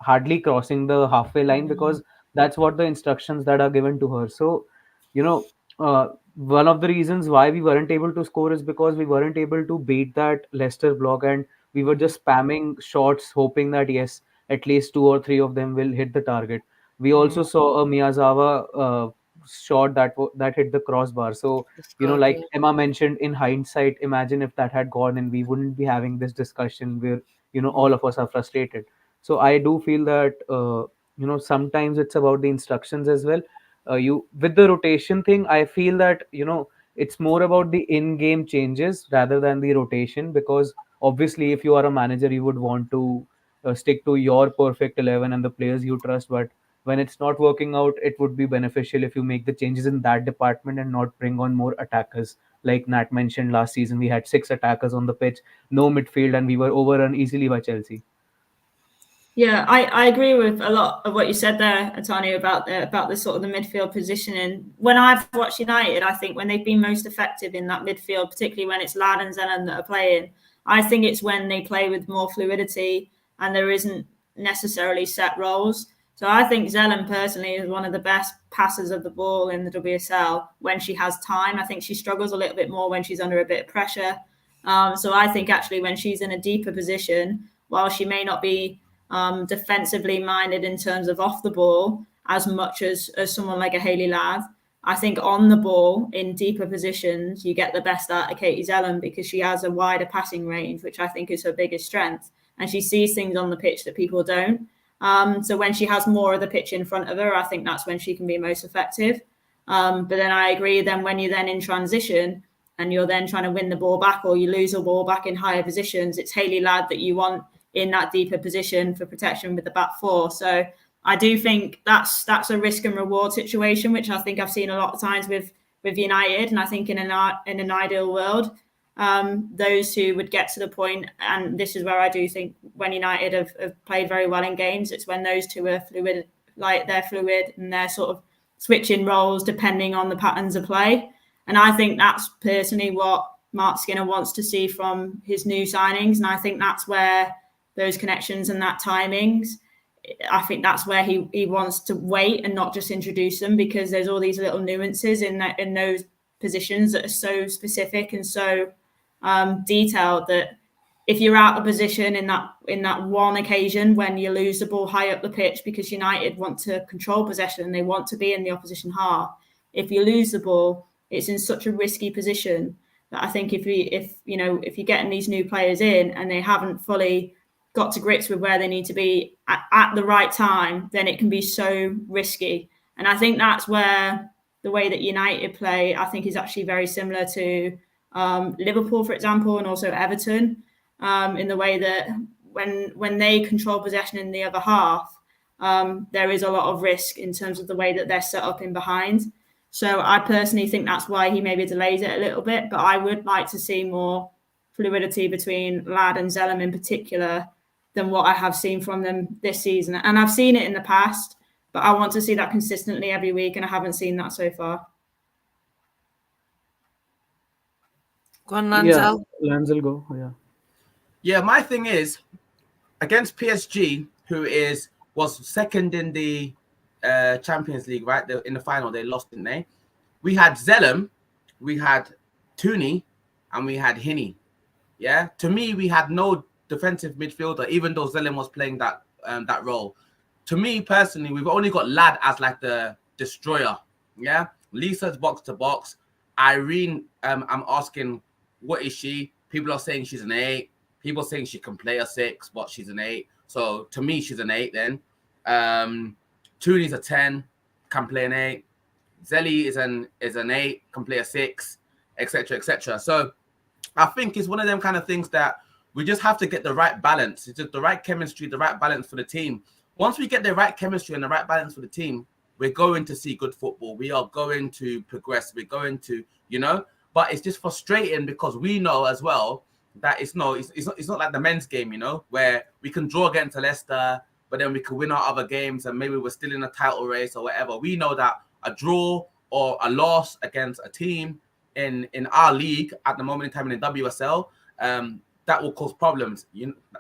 hardly crossing the halfway line because that's what the instructions that are given to her. So, one of the reasons why we weren't able to score is because we weren't able to beat that Leicester block, and we were just spamming shots, hoping that yes, at least 2 or 3 of them will hit the target. We also saw a Miyazawa shot that hit the crossbar. So, like Emma mentioned, in hindsight, imagine if that had gone and we wouldn't be having this discussion where, all of us are frustrated. So I do feel that, sometimes it's about the instructions as well. With the rotation thing, I feel that, it's more about the in-game changes rather than the rotation, because obviously if you are a manager, you would want to stick to your perfect 11 and the players you trust. But when it's not working out, it would be beneficial if you make the changes in that department and not bring on more attackers. Like Nat mentioned, last season we had 6 attackers on the pitch, no midfield, and we were overrun easily by Chelsea. Yeah, I agree with a lot of what you said there, Antonio, about the sort of the midfield positioning. When I've watched United, I think when they've been most effective in that midfield, particularly when it's Lad and Zellem that are playing, I think it's when they play with more fluidity and there isn't necessarily set roles. So I think Zellem personally is one of the best passers of the ball in the WSL when she has time. I think she struggles a little bit more when she's under a bit of pressure. So I think actually when she's in a deeper position, while she may not be defensively minded in terms of off the ball as much as someone like a Hayley Ladd, I think on the ball in deeper positions you get the best out of Katie Zellem because she has a wider passing range, which I think is her biggest strength, and she sees things on the pitch that people don't. So when she has more of the pitch in front of her, I think that's when she can be most effective. But then I agree, then when you're then in transition and you're then trying to win the ball back or you lose the ball back in higher positions, it's Hayley Ladd that you want in that deeper position for protection with the back 4. So I do think that's a risk and reward situation, which I think I've seen a lot of times with United. And I think in an ideal world, those who would get to the point, and this is where I do think when United have played very well in games, it's when those two are fluid, like they're fluid and they're sort of switching roles depending on the patterns of play. And I think that's personally what Mark Skinner wants to see from his new signings. And I think that's where those connections and that timings, I think that's where he wants to wait and not just introduce them, because there's all these little nuances in those positions that are so specific and so detailed that if you're out of position in that one occasion when you lose the ball high up the pitch because United want to control possession and they want to be in the opposition half, if you lose the ball, it's in such a risky position that I think if you're getting these new players in and they haven't fully got to grips with where they need to be at the right time, then it can be so risky. And I think that's where the way that United play, I think, is actually very similar to Liverpool, for example, and also Everton, in the way that when they control possession in the other half, there is a lot of risk in terms of the way that they're set up in behind. So I personally think that's why he maybe delays it a little bit, but I would like to see more fluidity between Ladd and Zellum in particular than what I have seen from them this season. And I've seen it in the past, but I want to see that consistently every week, and I haven't seen that so far. Go on, Lancel. Yeah, Lancel, go. Yeah. Yeah, my thing is, against PSG, who was second in the Champions League, right? In the final, they lost, didn't they? We had Zellum, we had Tooney, and we had Hinney. Yeah, to me, we had no defensive midfielder, even though Zellum was playing that role. To me personally, we've only got Ladd as like the destroyer. Yeah, Lisa's box to box. Irene, I'm asking, what is she? People are saying she's an 8. People saying she can play a 6, but she's an 8. So to me, she's an 8 then. Tooney's a 10, can play an 8. Zelly is an 8, can play a 6, etc., etc. So I think it's one of them kind of things that we just have to get the right balance. It's just the right chemistry, the right balance for the team. Once we get the right chemistry and the right balance for the team, we're going to see good football. We are going to progress. We're going to, but it's just frustrating because we know as well that it's not like the men's game, where we can draw against Leicester, but then we can win our other games and maybe we're still in a title race or whatever. We know that a draw or a loss against a team in our league at the moment in time in the WSL, that will cause problems.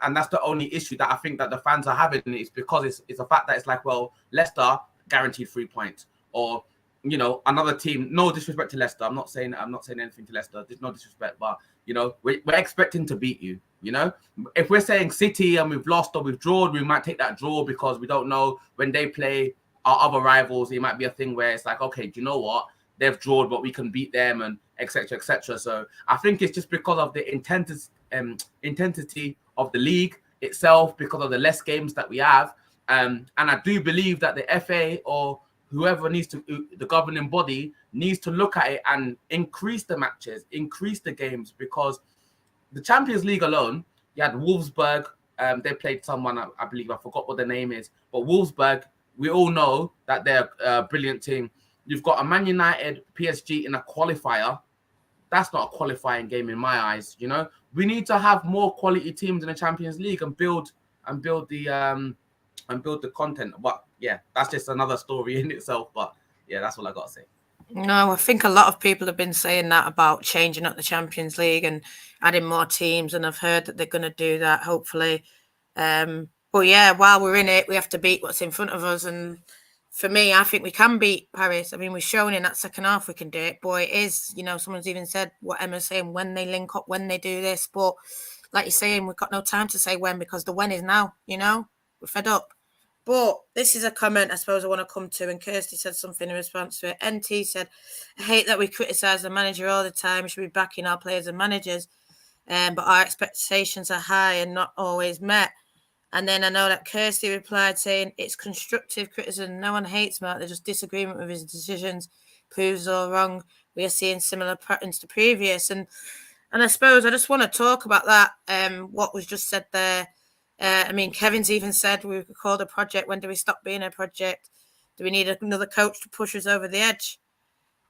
And that's the only issue that I think that the fans are having. It's because it's a fact that it's like, well, Leicester guaranteed 3 points, or another team. No disrespect to Leicester. I'm not saying anything to Leicester. There's no disrespect, but we're expecting to beat you. If we're saying City and we've lost or we've drawn, we might take that draw because we don't know when they play our other rivals. It might be a thing where it's like, okay, do you know what? They've drawn, but we can beat them, and etc. etc. So I think it's just because of the intensity of the league itself, because of the less games that we have. And I do believe that the FA or whoever the governing body needs to look at it and increase the matches, increase the games, because the Champions League alone, you had Wolfsburg. They played someone, I believe, I forgot what the name is, but Wolfsburg, we all know that they're a brilliant team. You've got a Man United PSG in a qualifier. That's not a qualifying game in my eyes. We need to have more quality teams in the Champions League and build the content. But yeah, that's just another story in itself. But yeah, that's all I got to say. No, I think a lot of people have been saying that about changing up the Champions League and adding more teams, and I've heard that they're going to do that, hopefully. But yeah, while we're in it, we have to beat what's in front of us. And for me, I think we can beat Paris. I mean, we've shown in that second half we can do it. But it is, someone's even said what Emma's saying, when they link up, when they do this. But like you're saying, we've got no time to say when, because the when is now, we're fed up. But this is a comment I suppose I want to come to, and Kirsty said something in response to it. NT said, I hate that we criticise the manager all the time. We should be backing our players and managers, but our expectations are high and not always met. And then I know that Kirsty replied saying, it's constructive criticism. No one hates Mark. They're just disagreement with his decisions. Proves all wrong. We are seeing similar patterns to previous. And I suppose I just want to talk about that, what was just said there. I mean, Kevin's even said we could call it a project. When do we stop being a project? Do we need another coach to push us over the edge?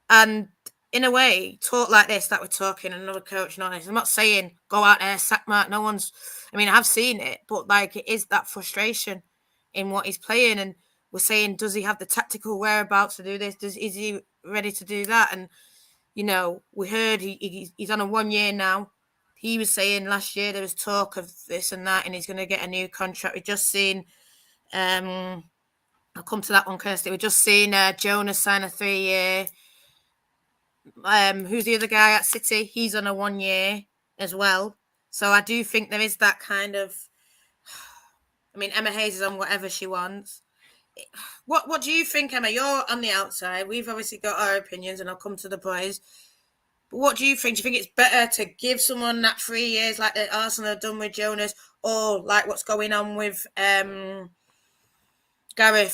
And in a way, talk like this that we're talking, another coach, not this. I'm not saying go out there, sack Mark. No one's, I mean, I've seen it, but like it is that frustration in what he's playing. And we're saying, does he have the tactical whereabouts to do this? Is he ready to do that? And, you know, we heard he's on a 1 year now. He was saying last year there was talk of this and that, and he's going to get a new contract. We've just seen, I'll come to that one, Kirsty. We've just seen Jonas sign a 3 year. Who's the other guy at City? He's on a 1 year as well. So I do think there is that kind of, I mean, Emma Hayes is on whatever she wants. What do you think, Emma? You're on the outside. We've obviously got our opinions, and I'll come to the boys. But what do you think? Do you think it's better to give someone that 3 years like the Arsenal have done with Jonas, or like what's going on with Gareth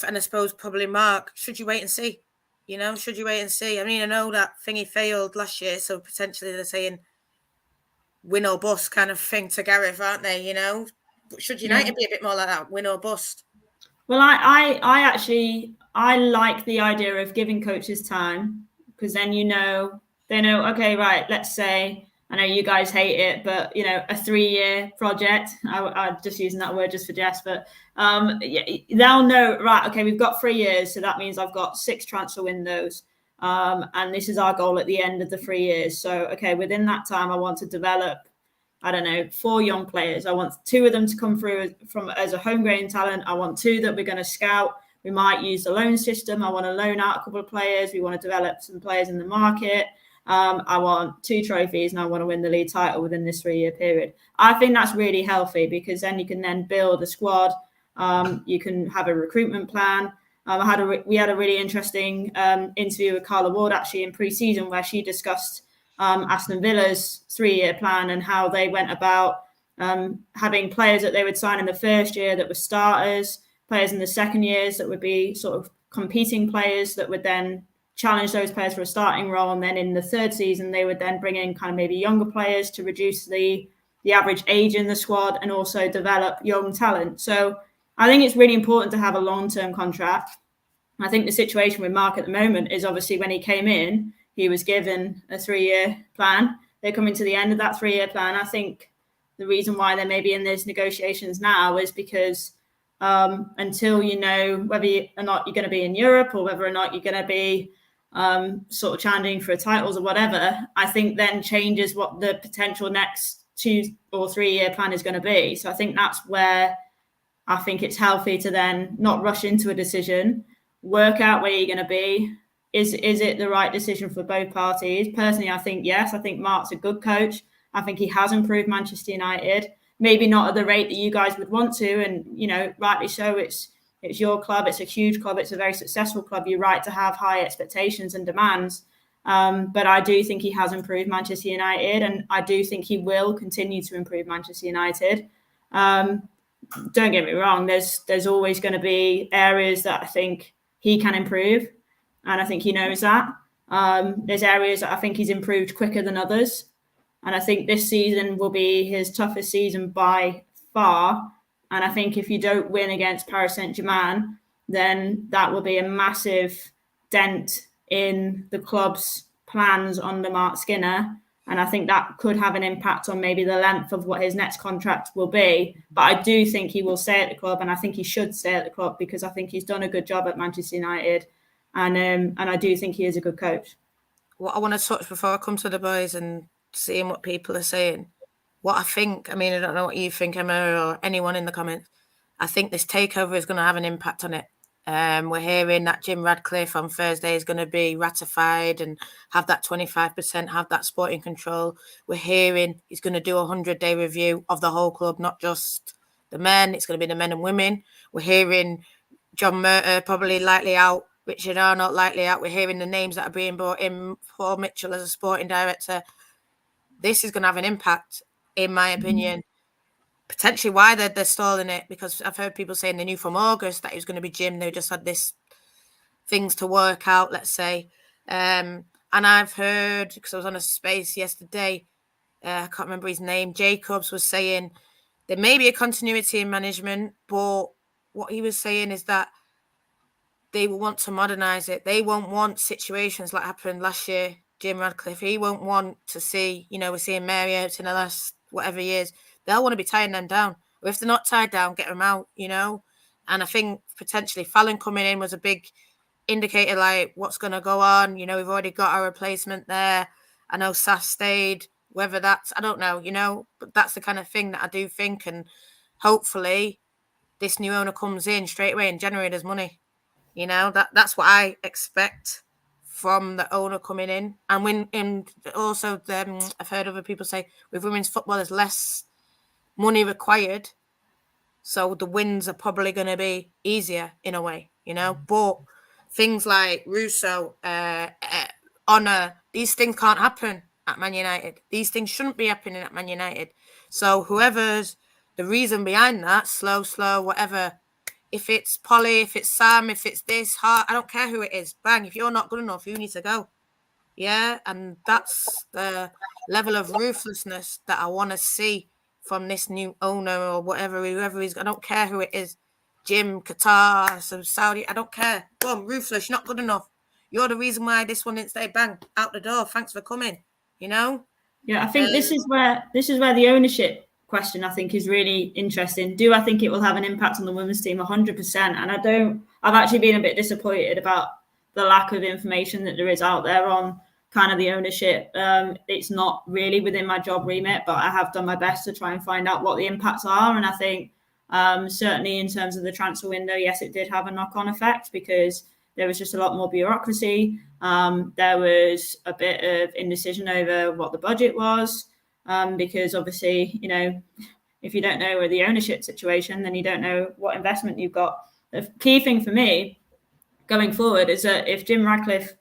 and I suppose probably Mark? Should you wait and see? You know, should you wait and see? I mean, I know that thingy failed last year, so potentially they're saying win or bust kind of thing to Gareth, aren't they? You know, but should United be a bit more like that, win or bust? Well, I actually like the idea of giving coaches time, because then they know, okay, right, let's say, I know you guys hate it, but you know, a 3 year project, I'm just using that word just for Jess, but they'll know, right, okay, we've got 3 years, so that means I've got 6 transfer windows, and this is our goal at the end of the 3 years. So okay, within that time I want to develop, I don't know, 4 young players. I want 2 of them to come through as a homegrown talent. I want 2 that we're going to scout. We might use the loan system. I want to loan out a couple of players. We want to develop some players in the market. I want 2 trophies, and I want to win the league title within this 3 year period. I think that's really healthy, because then you can then build a squad. You can have a recruitment plan. We had a really interesting interview with Carla Ward actually in pre-season, where she discussed Aston Villa's 3 year plan and how they went about having players that they would sign in the first year that were starters, players in the second years that would be sort of competing players that would then challenge those players for a starting role, and then in the third season they would then bring in kind of maybe younger players to reduce the average age in the squad and also develop young talent. So I think it's really important to have a long-term contract. I think the situation with Mark at the moment is obviously when he came in, he was given a 3 year plan. They're coming to the end of that 3 year plan. I think the reason why they may be in those negotiations now is because until you know whether or not you're going to be in Europe, or whether or not you're going to be sort of challenging for titles or whatever, I think then changes what the potential next 2 or 3 year plan is going to be. So I think that's where I think it's healthy to then not rush into a decision, work out where you're going to be. Is it the right decision for both parties? Personally, I think yes. I think Mark's a good coach. I think he has improved Manchester United. Maybe not at the rate that you guys would want to, and you know, rightly so. It's your club. It's a huge club. It's a very successful club. You're right to have high expectations and demands. But I do think he has improved Manchester United, and I do think he will continue to improve Manchester United. Don't get me wrong. There's always going to be areas that I think he can improve, and I think he knows that. There's areas that I think he's improved quicker than others. And I think this season will be his toughest season by far. And I think if you don't win against Paris Saint-Germain, then that will be a massive dent in the club's plans under Mark Skinner. And I think that could have an impact on maybe the length of what his next contract will be. But I do think he will stay at the club, and I think he should stay at the club, because I think he's done a good job at Manchester United. And I do think he is a good coach. What I want to touch before I come to the boys and seeing what people are saying, what I think, I mean, I don't know what you think, Emma, or anyone in the comments. I think this takeover is going to have an impact on it. We're hearing that Jim Radcliffe on Thursday is going to be ratified and have that 25%, have that sporting control. We're hearing he's going to do a 100-day review of the whole club, not just the men. It's going to be the men and women. We're hearing John Murtagh probably likely out, Richard Arnott likely out. We're hearing the names that are being brought in, Paul Mitchell as a sporting director. This is going to have an impact, in my opinion. Potentially why they're stalling it, because I've heard people saying they knew from August that it was going to be Jim. They just had this things to work out, let's say. And I've heard, because I was on a space yesterday, I can't remember his name, Jacobs was saying there may be a continuity in management, but what he was saying is that they will want to modernise it. They won't want situations like happened last year Jim Radcliffe, he won't want to see, we're seeing Mary Earps in the last whatever years. They'll want to be tying them down. Or if they're not tied down, get them out, And I think potentially Fallon coming in was a big indicator, like what's going to go on. We've already got our replacement there. I know Sass stayed. Whether that's, I don't know, but that's the kind of thing that I do think. And hopefully this new owner comes in straight away and generates money. That's what I expect from the owner coming in. And also I've heard other people say with women's football there's less money required, so the wins are probably going to be easier in a way, But things like Russo, honour, these things can't happen at Man United. These things shouldn't be happening at Man United. So whoever's the reason behind that, slow, whatever. If it's Polly, if it's Sam, if it's this, Hart, I don't care who it is. Bang, if you're not good enough, you need to go. Yeah, and that's the level of ruthlessness that I want to see from this new owner or whatever, whoever is. I don't care who it is. Jim, Qatar, some Saudi, I don't care. Go on, ruthless, you're not good enough. You're the reason why this one didn't stay. Bang, out the door. Thanks for coming, Yeah, I think this is where the ownership question I think is really interesting. Do I think it will have an impact on the women's team? 100%. And I've actually been a bit disappointed about the lack of information that there is out there on kind of the ownership. It's not really within my job remit, but I have done my best to try and find out what the impacts are. And I think certainly in terms of the transfer window, yes, it did have a knock-on effect because there was just a lot more bureaucracy. There was a bit of indecision over what the budget was. Because obviously, if you don't know where the ownership situation, then you don't know what investment you've got. The key thing for me going forward is that if Jim Radcliffe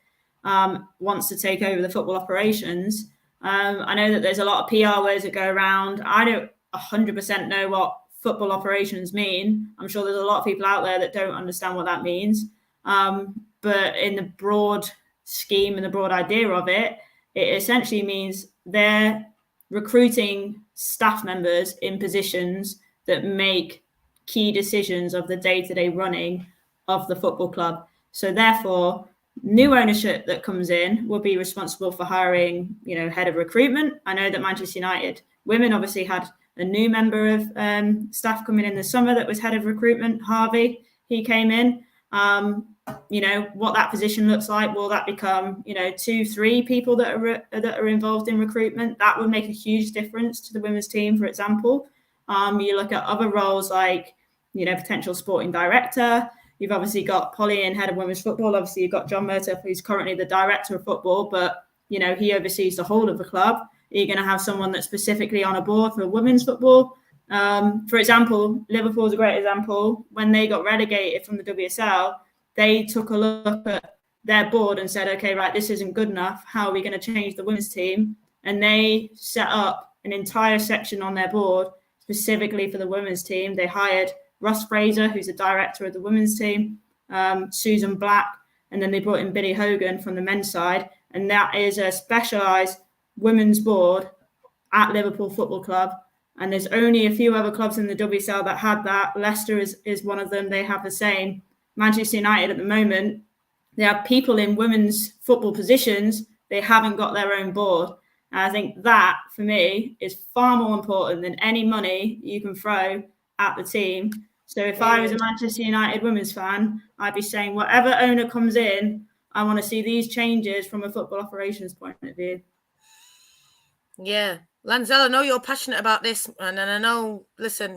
wants to take over the football operations, I know that there's a lot of PR words that go around. I don't 100% know what football operations mean. I'm sure there's a lot of people out there that don't understand what that means. But in the broad scheme and the broad idea of it, it essentially means they're recruiting staff members in positions that make key decisions of the day-to-day running of the football club. So therefore, new ownership that comes in will be responsible for hiring, head of recruitment. I know that Manchester United women obviously had a new member of staff coming in the summer that was head of recruitment, Harvey. He came in. What that position looks like, will that become 2-3 people that are involved in recruitment? That would make a huge difference to the women's team, for example. You look at other roles like potential sporting director. You've obviously got Polly in head of women's football. Obviously you've got John Murtaugh, who's currently the director of football, but he oversees the whole of the club. You're going to have someone that's specifically on a board for women's football. For example, Liverpool's a great example. When they got relegated from the WSL, they took a look at their board and said, okay, right, this isn't good enough. How are we going to change the women's team? And they set up an entire section on their board specifically for the women's team. They hired Ross Fraser, who's the director of the women's team, Susan Black, and then they brought in Billy Hogan from the men's side. And that is a specialised women's board at Liverpool Football Club. And there's only a few other clubs in the WSL that had that. Leicester is one of them. They have the same. Manchester United at the moment, they have people in women's football positions. They haven't got their own board. And I think that, for me, is far more important than any money you can throw at the team. So if I was a Manchester United women's fan, I'd be saying whatever owner comes in, I want to see these changes from a football operations point of view. Yeah. Lanzell, I know you're passionate about this, and I know, listen,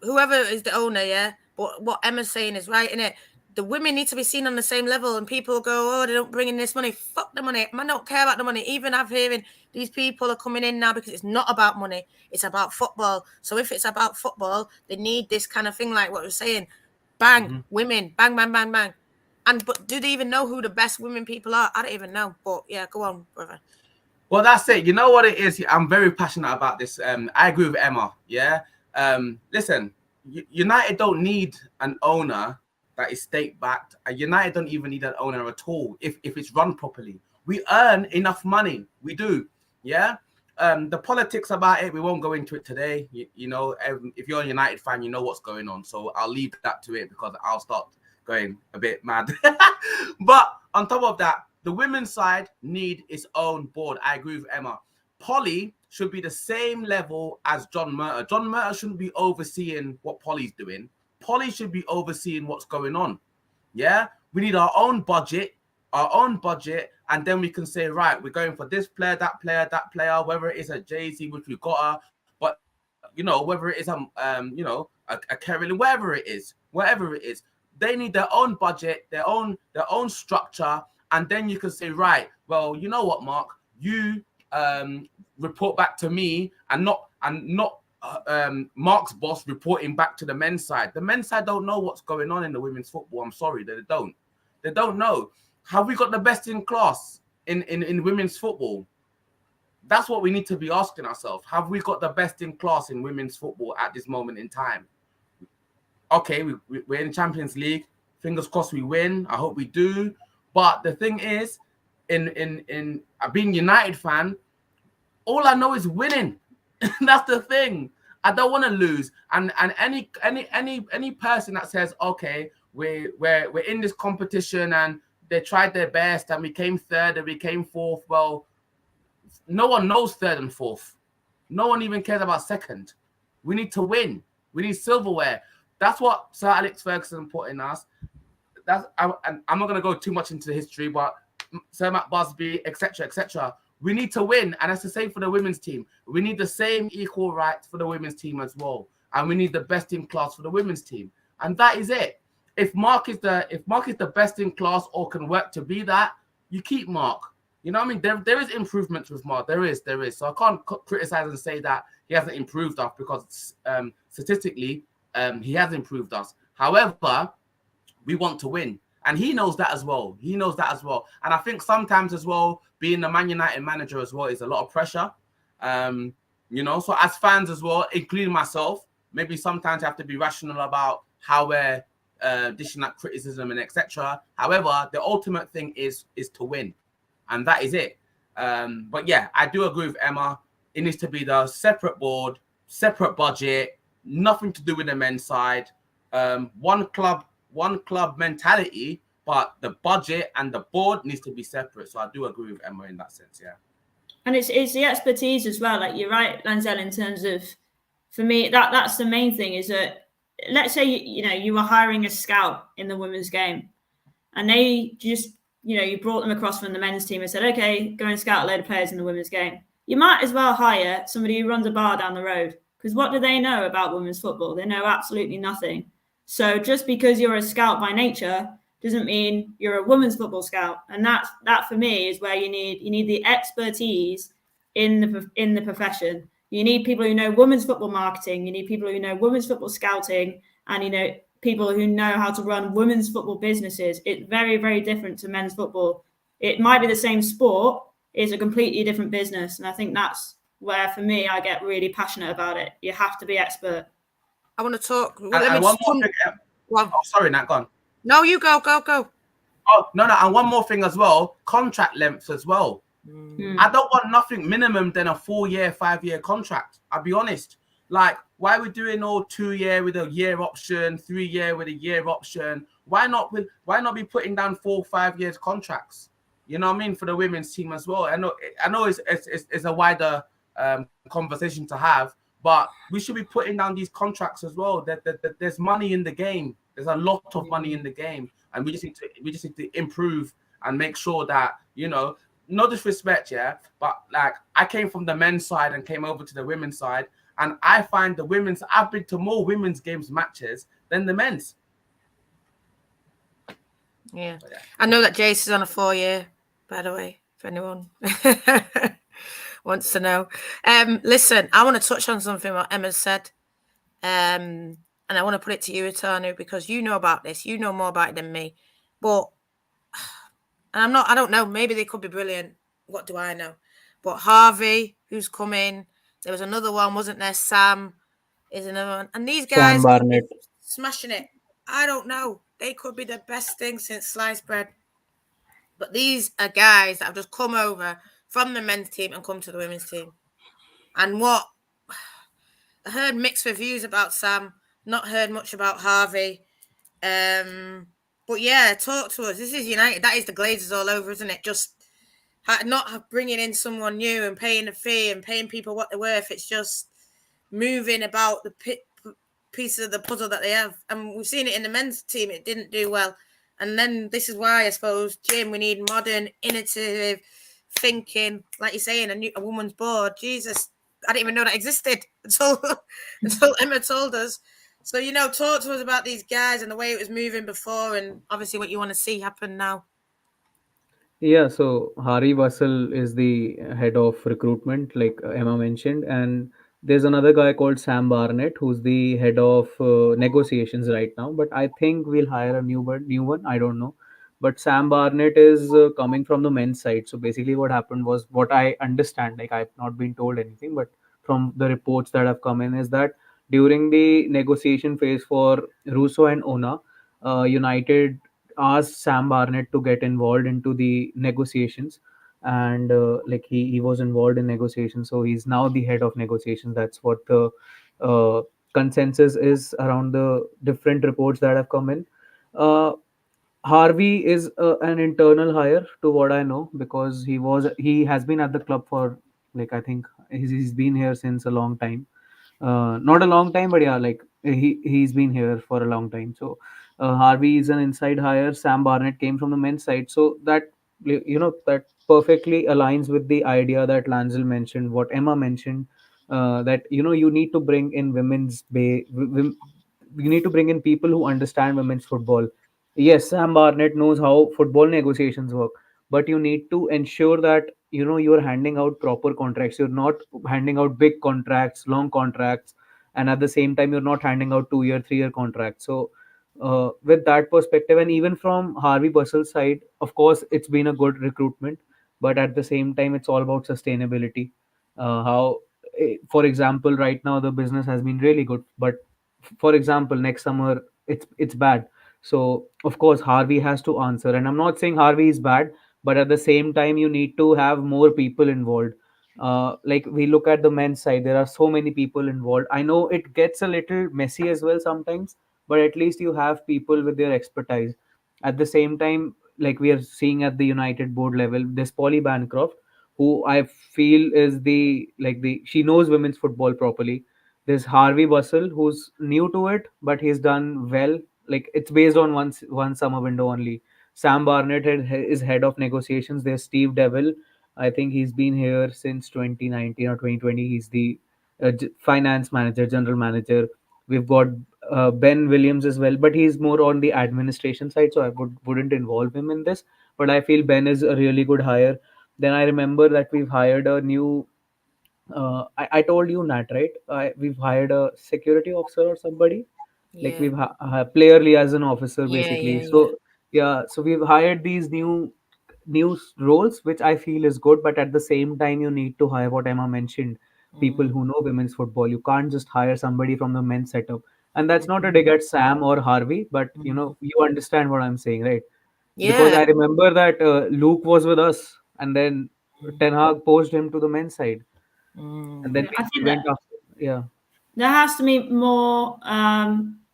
whoever is the owner, yeah, but what Emma's saying is right, innit? The women need to be seen on the same level, and people go, oh, they don't bring in this money. Fuck the money. I don't care about the money. Even I'm hearing these people are coming in now because it's not about money. It's about football. So if it's about football, they need this kind of thing like what we're saying. Bang, women, bang, bang, bang, bang. But do they even know who the best women people are? I don't even know. But yeah, go on, brother. Well, that's it. You know what it is? I'm very passionate about this. I agree with Emma. Yeah. Listen, United don't need an owner that is state-backed. United don't even need an owner at all if it's run properly. We earn enough money. We do. Yeah. The politics about it, we won't go into it today. You know, if you're a United fan, you know what's going on. So I'll leave that to it because I'll start going a bit mad. But on top of that, The women's side need its own board. I agree with Emma. Polly should be the same level as John Murtagh. John Murtagh shouldn't be overseeing what Polly's doing. Polly should be overseeing what's going on. Yeah, we need our own budget, and then we can say, right, we're going for this player, that player, whether it is a Jay-Z, which we got her, but whether it is a Carolyn, wherever it is, they need their own budget, their own structure, and then you can say, right, well, you know what, Mark, you report back to me, and not Mark's boss reporting back to the men's side. The men's side don't know what's going on in the women's football. I'm sorry, they don't. They don't know. Have we got the best in class in women's football? That's what we need to be asking ourselves. Have we got the best in class in women's football at this moment in time? Okay, we're in Champions League. Fingers crossed we win. I hope we do. But the thing is, in being a United fan, all I know is winning. That's the thing. I don't want to lose. And any person that says, okay, we're in this competition and they tried their best and we came third and we came fourth. Well, no one knows third and fourth. No one even cares about second. We need to win. We need silverware. That's what Sir Alex Ferguson put in us. I'm not going to go too much into the history, but Sir Matt Busby, etc. We need to win, and that's the same for the women's team. We need the same equal rights for the women's team as well, and we need the best in class for the women's team, and that is it. If Mark is the best in class or can work to be that, you keep Mark. You know what I mean? There is improvements with Mark. There is. So I can't criticize and say that he hasn't improved us, because statistically he has improved us. However, we want to win. And he knows that as well. And I think sometimes as well, being the Man United manager as well is a lot of pressure. So as fans as well, including myself, maybe sometimes you have to be rational about how we're dishing out criticism and etc. However, the ultimate thing is to win. And that is it. But yeah, I do agree with Emma. It needs to be the separate board, separate budget, nothing to do with the men's side. One club mentality, but the budget and the board needs to be separate. So I do agree with Emma in that sense, yeah. And it's the expertise as well. Like, you're right, Lanzel, in terms of, for me, that's the main thing, is that, let's say you were hiring a scout in the women's game, and they just you brought them across from the men's team and said, okay, go and scout a load of players in the women's game. You might as well hire somebody who runs a bar down the road, because what do they know about women's football? They know absolutely nothing. So just because you're a scout by nature doesn't mean you're a women's football scout. And that for me is where you need the expertise in the profession. You need people who know women's football marketing. You need people who know women's football scouting, and people who know how to run women's football businesses. It's very, very different to men's football. It might be the same sport, it's a completely different business. And I think that's where, for me, I get really passionate about it. You have to be expert. I want to talk. And one more thing. Oh, sorry, Nat, go on. No, you go. Oh, no. And one more thing as well, contract lengths as well. I don't want nothing minimum than a 4-year, 5-year contract. I'll be honest. Like, why are we doing all 2-year with a year option, 3-year with a year option? Why not be putting down 4 or 5 years contracts? You know what I mean, for the women's team as well. I know it's a wider conversation to have, but we should be putting down these contracts as well. That there's money in the game. There's a lot of money in the game, and we just need to improve and make sure that, no disrespect, yeah, but like, I came from the men's side and came over to the women's side, and I find I've been to more women's games matches than the men's. Yeah. I know that Jace is on a 4-year, by the way, if anyone wants to know. Listen, I want to touch on something what Emma said. And I want to put it to you, Atanu, because you know about this. You know more about it than me. But, and I don't know, maybe they could be brilliant. What do I know? But Harvey, who's coming, there was another one, wasn't there? Sam is another one. And these guys Sam Barnett, smashing it. I don't know. They could be the best thing since sliced bread. But these are guys that have just come over from the men's team and come to the women's team. And what I heard mixed reviews about Sam, not heard much about Harvey. But yeah, talk to us. This is United. That is the Glazers all over, isn't it? Just not bringing in someone new and paying a fee and paying people what they're worth. It's just moving about the pieces of the puzzle that they have. And we've seen it in the men's team. It didn't do well. And then this is why I suppose, Jim, we need modern, innovative thinking. Like you're saying, a woman's board. Jesus, I didn't even know that existed until Emma told us. So, talk to us about these guys and the way it was moving before and obviously what you want to see happen now. Yeah, so Hari Vassal is the head of recruitment, like Emma mentioned, and there's another guy called Sam Barnett who's the head of negotiations right now. But I think we'll hire a new one. I don't know, but Sam Barnett is coming from the men's side. So basically, what happened was, what I understand, like I've not been told anything, but from the reports that have come in, is that during the negotiation phase for Russo and Ona, United asked Sam Barnett to get involved into the negotiations, and like he was involved in negotiations, so he's now the head of negotiations. That's what the uh, consensus is around the different reports that have come in. uh, Harvey is an internal hire, to what I know, because he has been at the club for, like, I think he's been here since a long time. Not a long time, but yeah, like he's been here for a long time. So Harvey is an inside hire. Sam Barnett came from the men's side, so that, that perfectly aligns with the idea that Lancel mentioned, what Emma mentioned, that you need to bring in you need to bring in people who understand women's football. Yes, Sam Barnett knows how football negotiations work, but you need to ensure that you're handing out proper contracts. You're not handing out big contracts, long contracts, and at the same time you're not handing out 2 year, 3 year contracts. So with that perspective, and even from Harvey Bussel's side, of course it's been a good recruitment, but at the same time it's all about sustainability. How For example, right now the business has been really good, but for example next summer it's bad. So of course Harvey has to answer, and I'm not saying Harvey is bad, but at the same time you need to have more people involved. Like we look at the men's side, there are so many people involved. I know it gets a little messy as well sometimes, but at least you have people with their expertise. At the same time, like we are seeing at the United board level, there's Polly Bancroft, who I feel is she knows women's football properly. There's Harvey Bussell, who's new to it, but he's done well. Like it's based on one summer window only. Sam Barnett is head of negotiations. There's Steve Devil. I think he's been here since 2019 or 2020. He's the finance manager, general manager. We've got Ben Williams as well, but he's more on the administration side, so I wouldn't involve him in this. But I feel Ben is a really good hire. Then I remember that we've hired a new I told you, Nat, right? We've hired a security officer or somebody. Like Yeah. we've player liaison officer Yeah, basically. yeah, yeah. So yeah, so we've hired these new roles, which I feel is good. But at the same time, you need to hire, what Emma mentioned, people who know women's football. You can't just hire somebody from the men's setup. And that's not a dig at Sam or Harvey, but you understand what I'm saying, right? Because Yeah. I remember that Luke was with us, and then Ten Hag poached him to the men's side, and then Mm. I we think that went after. Yeah. there has to be more.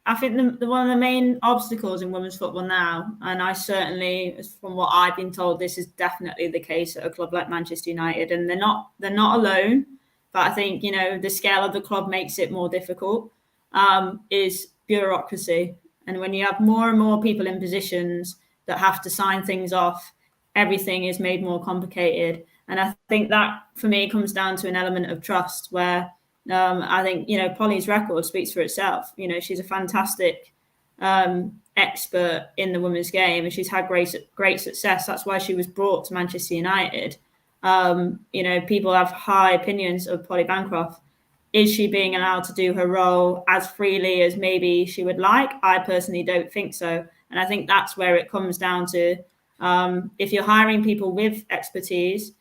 I think one of the main obstacles in women's football now, and I certainly, from what I've been told, this is definitely the case at a club like Manchester United, and they're not alone. But I think the scale of the club makes it more difficult. Is bureaucracy, and when you have more and more people in positions that have to sign things off, everything is made more complicated. And I think that for me comes down to an element of trust where I think Polly's record speaks for itself. She's a fantastic expert in the women's game, and she's had great success. That's why she was brought to Manchester United. People have high opinions of Polly Bancroft. Is she being allowed to do her role as freely as maybe she would like? I personally don't think so, and I think that's where it comes down to. If you're hiring people with expertise,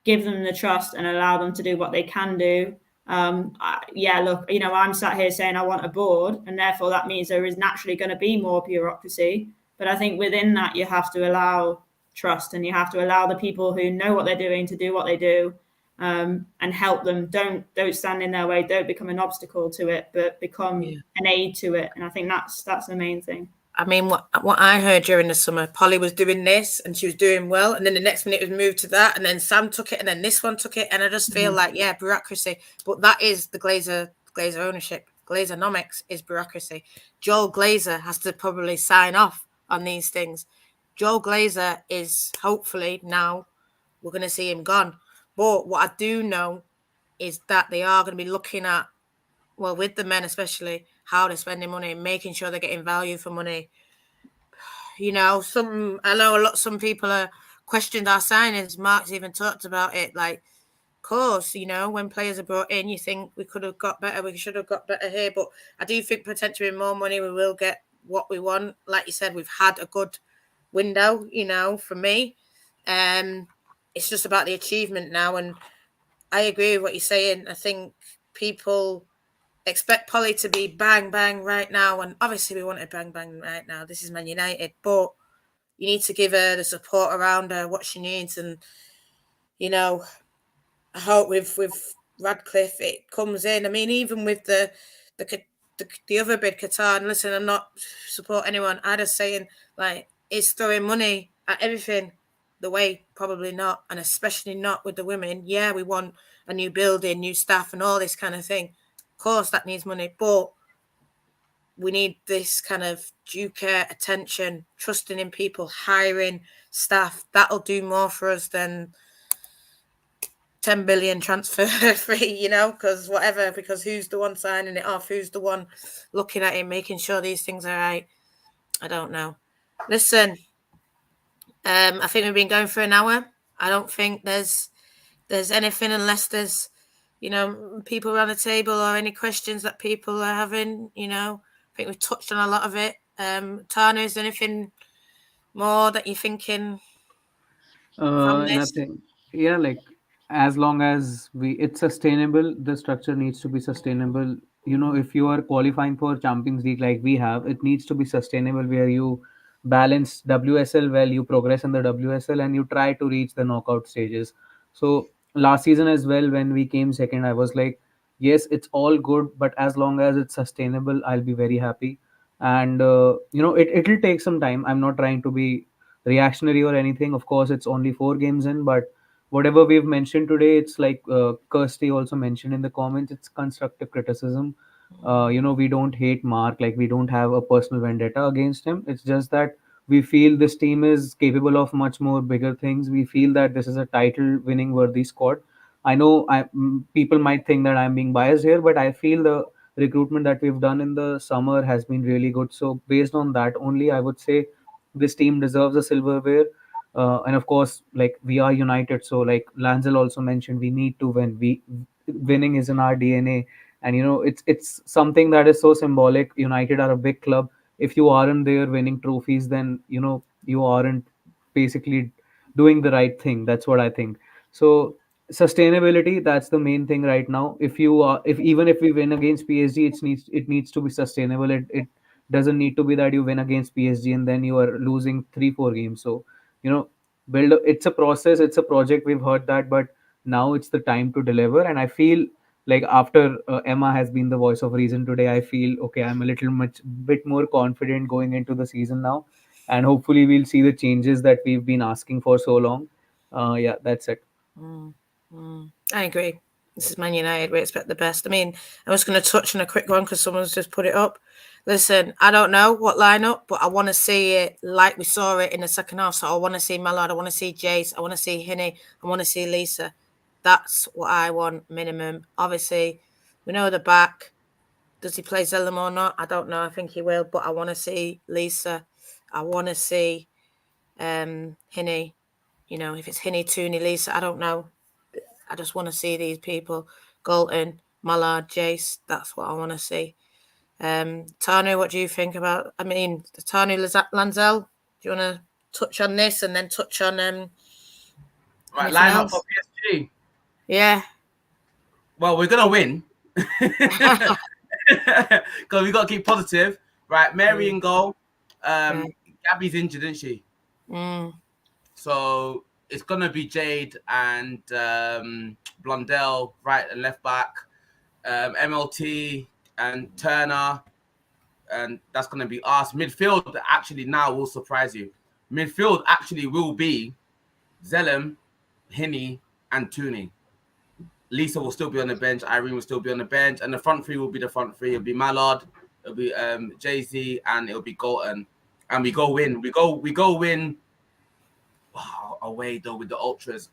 give them the trust and allow them to do what they can do. Look, I'm sat here saying I want a board, and therefore that means there is naturally going to be more bureaucracy. But I think within that, you have to allow trust, and you have to allow the people who know what they're doing to do what they do, and help them. Don't stand in their way. Don't become an obstacle to it, but become an aid to it. And I think that's the main thing. I mean, what I heard during the summer, Polly was doing this and she was doing well, and then the next minute it was moved to that, and then Sam took it, and then this one took it, and I just feel like, yeah, bureaucracy. But that is the Glazer ownership. Glazer-nomics is bureaucracy. Joel Glazer has to probably sign off on these things. Joel Glazer is hopefully now we're going to see him gone. But what I do know is that they are going to be looking at, well, with the men especially, how they're spending money, making sure they're getting value for money. You know, some people are questioned our signings. Mark's even talked about it. Like, of course, you know, when players are brought in, you think we could have got better, we should have got better here. But I do think potentially with more money, we will get what we want. Like you said, we've had a good window, you know, for me. It's just about the achievement now. And I agree with what you're saying. I think people expect Polly to be bang, bang right now. And obviously we want a bang, bang right now. This is Man United. But you need to give her the support around her, what she needs. And, you know, I hope with Radcliffe it comes in. I mean, even with the other bid, Qatar, and listen, I'm not support anyone. I'm just saying, like, it's throwing money at everything. The way, probably not, and especially not with the women. Yeah, we want a new building, new staff, and all this kind of thing. Of course, that needs money, but we need this kind of due care, attention, trusting in people, hiring staff. That'll do more for us than 10 billion transfer free, you know, because who's the one signing it off? Who's the one looking at it, making sure these things are right? I don't know. Listen, I think we've been going for an hour. I don't think there's anything unless there's, you know, people around the table or any questions that people are having, you know. I think we've touched on a lot of it. Tana, is there anything more that you're thinking from this? Nothing. Yeah, like as long as it's sustainable, the structure needs to be sustainable. You know, if you are qualifying for Champions League like we have, it needs to be sustainable where you balance WSL well, you progress in the WSL and you try to reach the knockout stages. So last season as well, when we came second, I was like, yes, it's all good, but as long as it's sustainable, I'll be very happy. And you know, it'll take some time. I'm not trying to be reactionary or anything. Of course, it's only 4 games in, but whatever we've mentioned today, it's like Kirsty also mentioned in the comments, it's constructive criticism. You know, we don't hate Mark, like we don't have a personal vendetta against him. It's just that we feel this team is capable of much more bigger things. We feel that this is a title winning worthy squad. I know people might think that I'm being biased here, but I feel the recruitment that we've done in the summer has been really good. So based on that only, I would say this team deserves a silverware. And of course, like we are united, so like Lanzel also mentioned, we need to win. Winning is in our DNA, and you know it's something that is so symbolic. United are a big club. If you aren't there winning trophies, then you know you aren't basically doing the right thing. That's what I think. So sustainability, that's the main thing right now. If even if we win against PSG, it needs to be sustainable. It doesn't need to be that you win against PSG and then you are losing 3-4 games. So you know, it's a process, it's a project. We've heard that, but now it's the time to deliver. And I feel like after Emma has been the voice of reason today, I feel okay. I'm a bit more confident going into the season now, and hopefully we'll see the changes that we've been asking for so long. Yeah, that's it. I agree. This is Man United. We expect the best. I mean, I'm just going to touch on a quick one because someone's just put it up. Listen, I don't know what lineup, but I want to see it like we saw it in the second half. So I want to see Mallard. I want to see Jace. I want to see Hinny. I want to see Lisa. That's what I want, minimum. Obviously, we know the back. Does he play Zellum or not? I don't know. I think he will. But I want to see Lisa. I want to see Hinny. You know, if it's Hinny, Tooney, Lisa, I don't know. I just want to see these people. Galton, Mallard, Jace. That's what I want to see. Tanu, what do you think about? I mean, Tanu Lanzel. Do you want to touch on this and then touch on right lineup for PSG? Yeah. Well, we're gonna win because we got to keep positive, right? Mary in goal. Gabby's injured, isn't she? So it's gonna be Jade and Blondell right and left back, MLT and Turner. and that's going to be us. Midfield actually now will surprise you. Midfield actually will be Zellem, Hinney, and Tooney. Lisa will still be on the bench. Irene will still be on the bench, and the front three will be the front three. It'll be Mallard, it'll be Jay-Z, and it'll be Galton. And we go win. We go win. Wow, away though with the Ultras.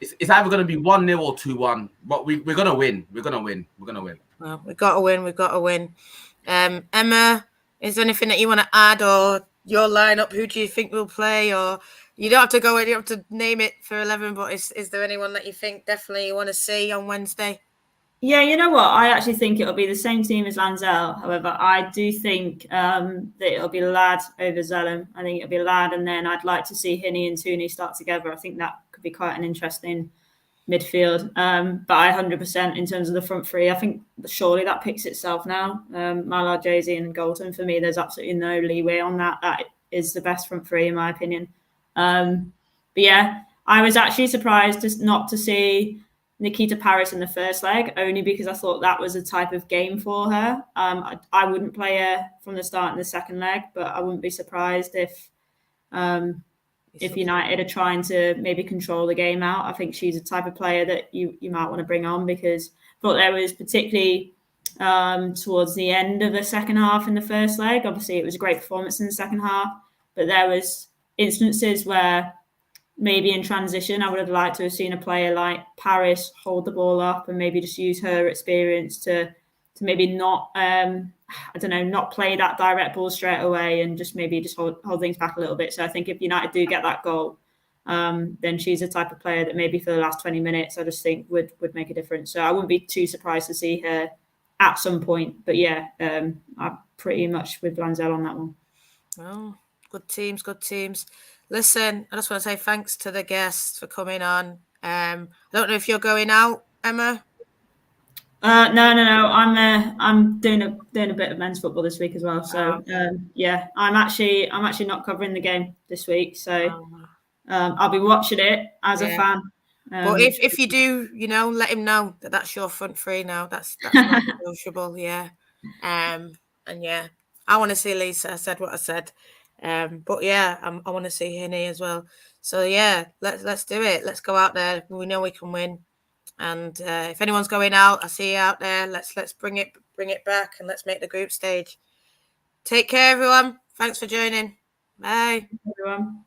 It's either going to be 1-0 or 2-1, but we're going to win. We're going to win. Well, we've got to win. We've got to win. Emma, is there anything that you want to add, or your lineup? Who do you think will play? Or you don't have to go. You don't have to name it for 11. But is there anyone that you think definitely you want to see on Wednesday? Yeah, you know what? I actually think it'll be the same team as Lansell. However, I do think that it'll be Ladd over Zellem. I think it'll be Ladd, and then I'd like to see Hinney and Tooney start together. I think that could be quite an interesting midfield. But I 100% in terms of the front three, I think surely that picks itself now. Mallard, Jay-Z, and Galton. For me, there's absolutely no leeway on that. That is the best front three in my opinion. But yeah, I was actually surprised not to see Nikita Parris in the first leg, only because I thought that was a type of game for her. I wouldn't play her from the start in the second leg, but I wouldn't be surprised if United are trying to maybe control the game out. I think she's a type of player that you might want to bring on, because I thought there was particularly towards the end of the second half in the first leg. Obviously, it was a great performance in the second half, but there was instances where maybe in transition, I would have liked to have seen a player like Parris hold the ball up and maybe just use her experience to maybe not, not play that direct ball straight away and just maybe just hold things back a little bit. So I think if United do get that goal, then she's a type of player that maybe for the last 20 minutes, I just think would make a difference. So I wouldn't be too surprised to see her at some point. But yeah, I'm pretty much with Lansell on that one. Well, good teams. Listen, I just want to say thanks to the guests for coming on. I don't know if you're going out, Emma. No. I'm doing a bit of men's football this week as well. So yeah, I'm actually not covering the game this week. So I'll be watching it as a fan. But if you do, let him know that that's your front three now. That's not negotiable. Yeah. And yeah, I want to see Lisa. I said what I said. But yeah, I want to see Hinney as well. So yeah, let's do it. Let's go out there. We know we can win. And if anyone's going out, I see you out there. Let's bring it back, and let's make the group stage. Take care, everyone. Thanks for joining. Bye, everyone.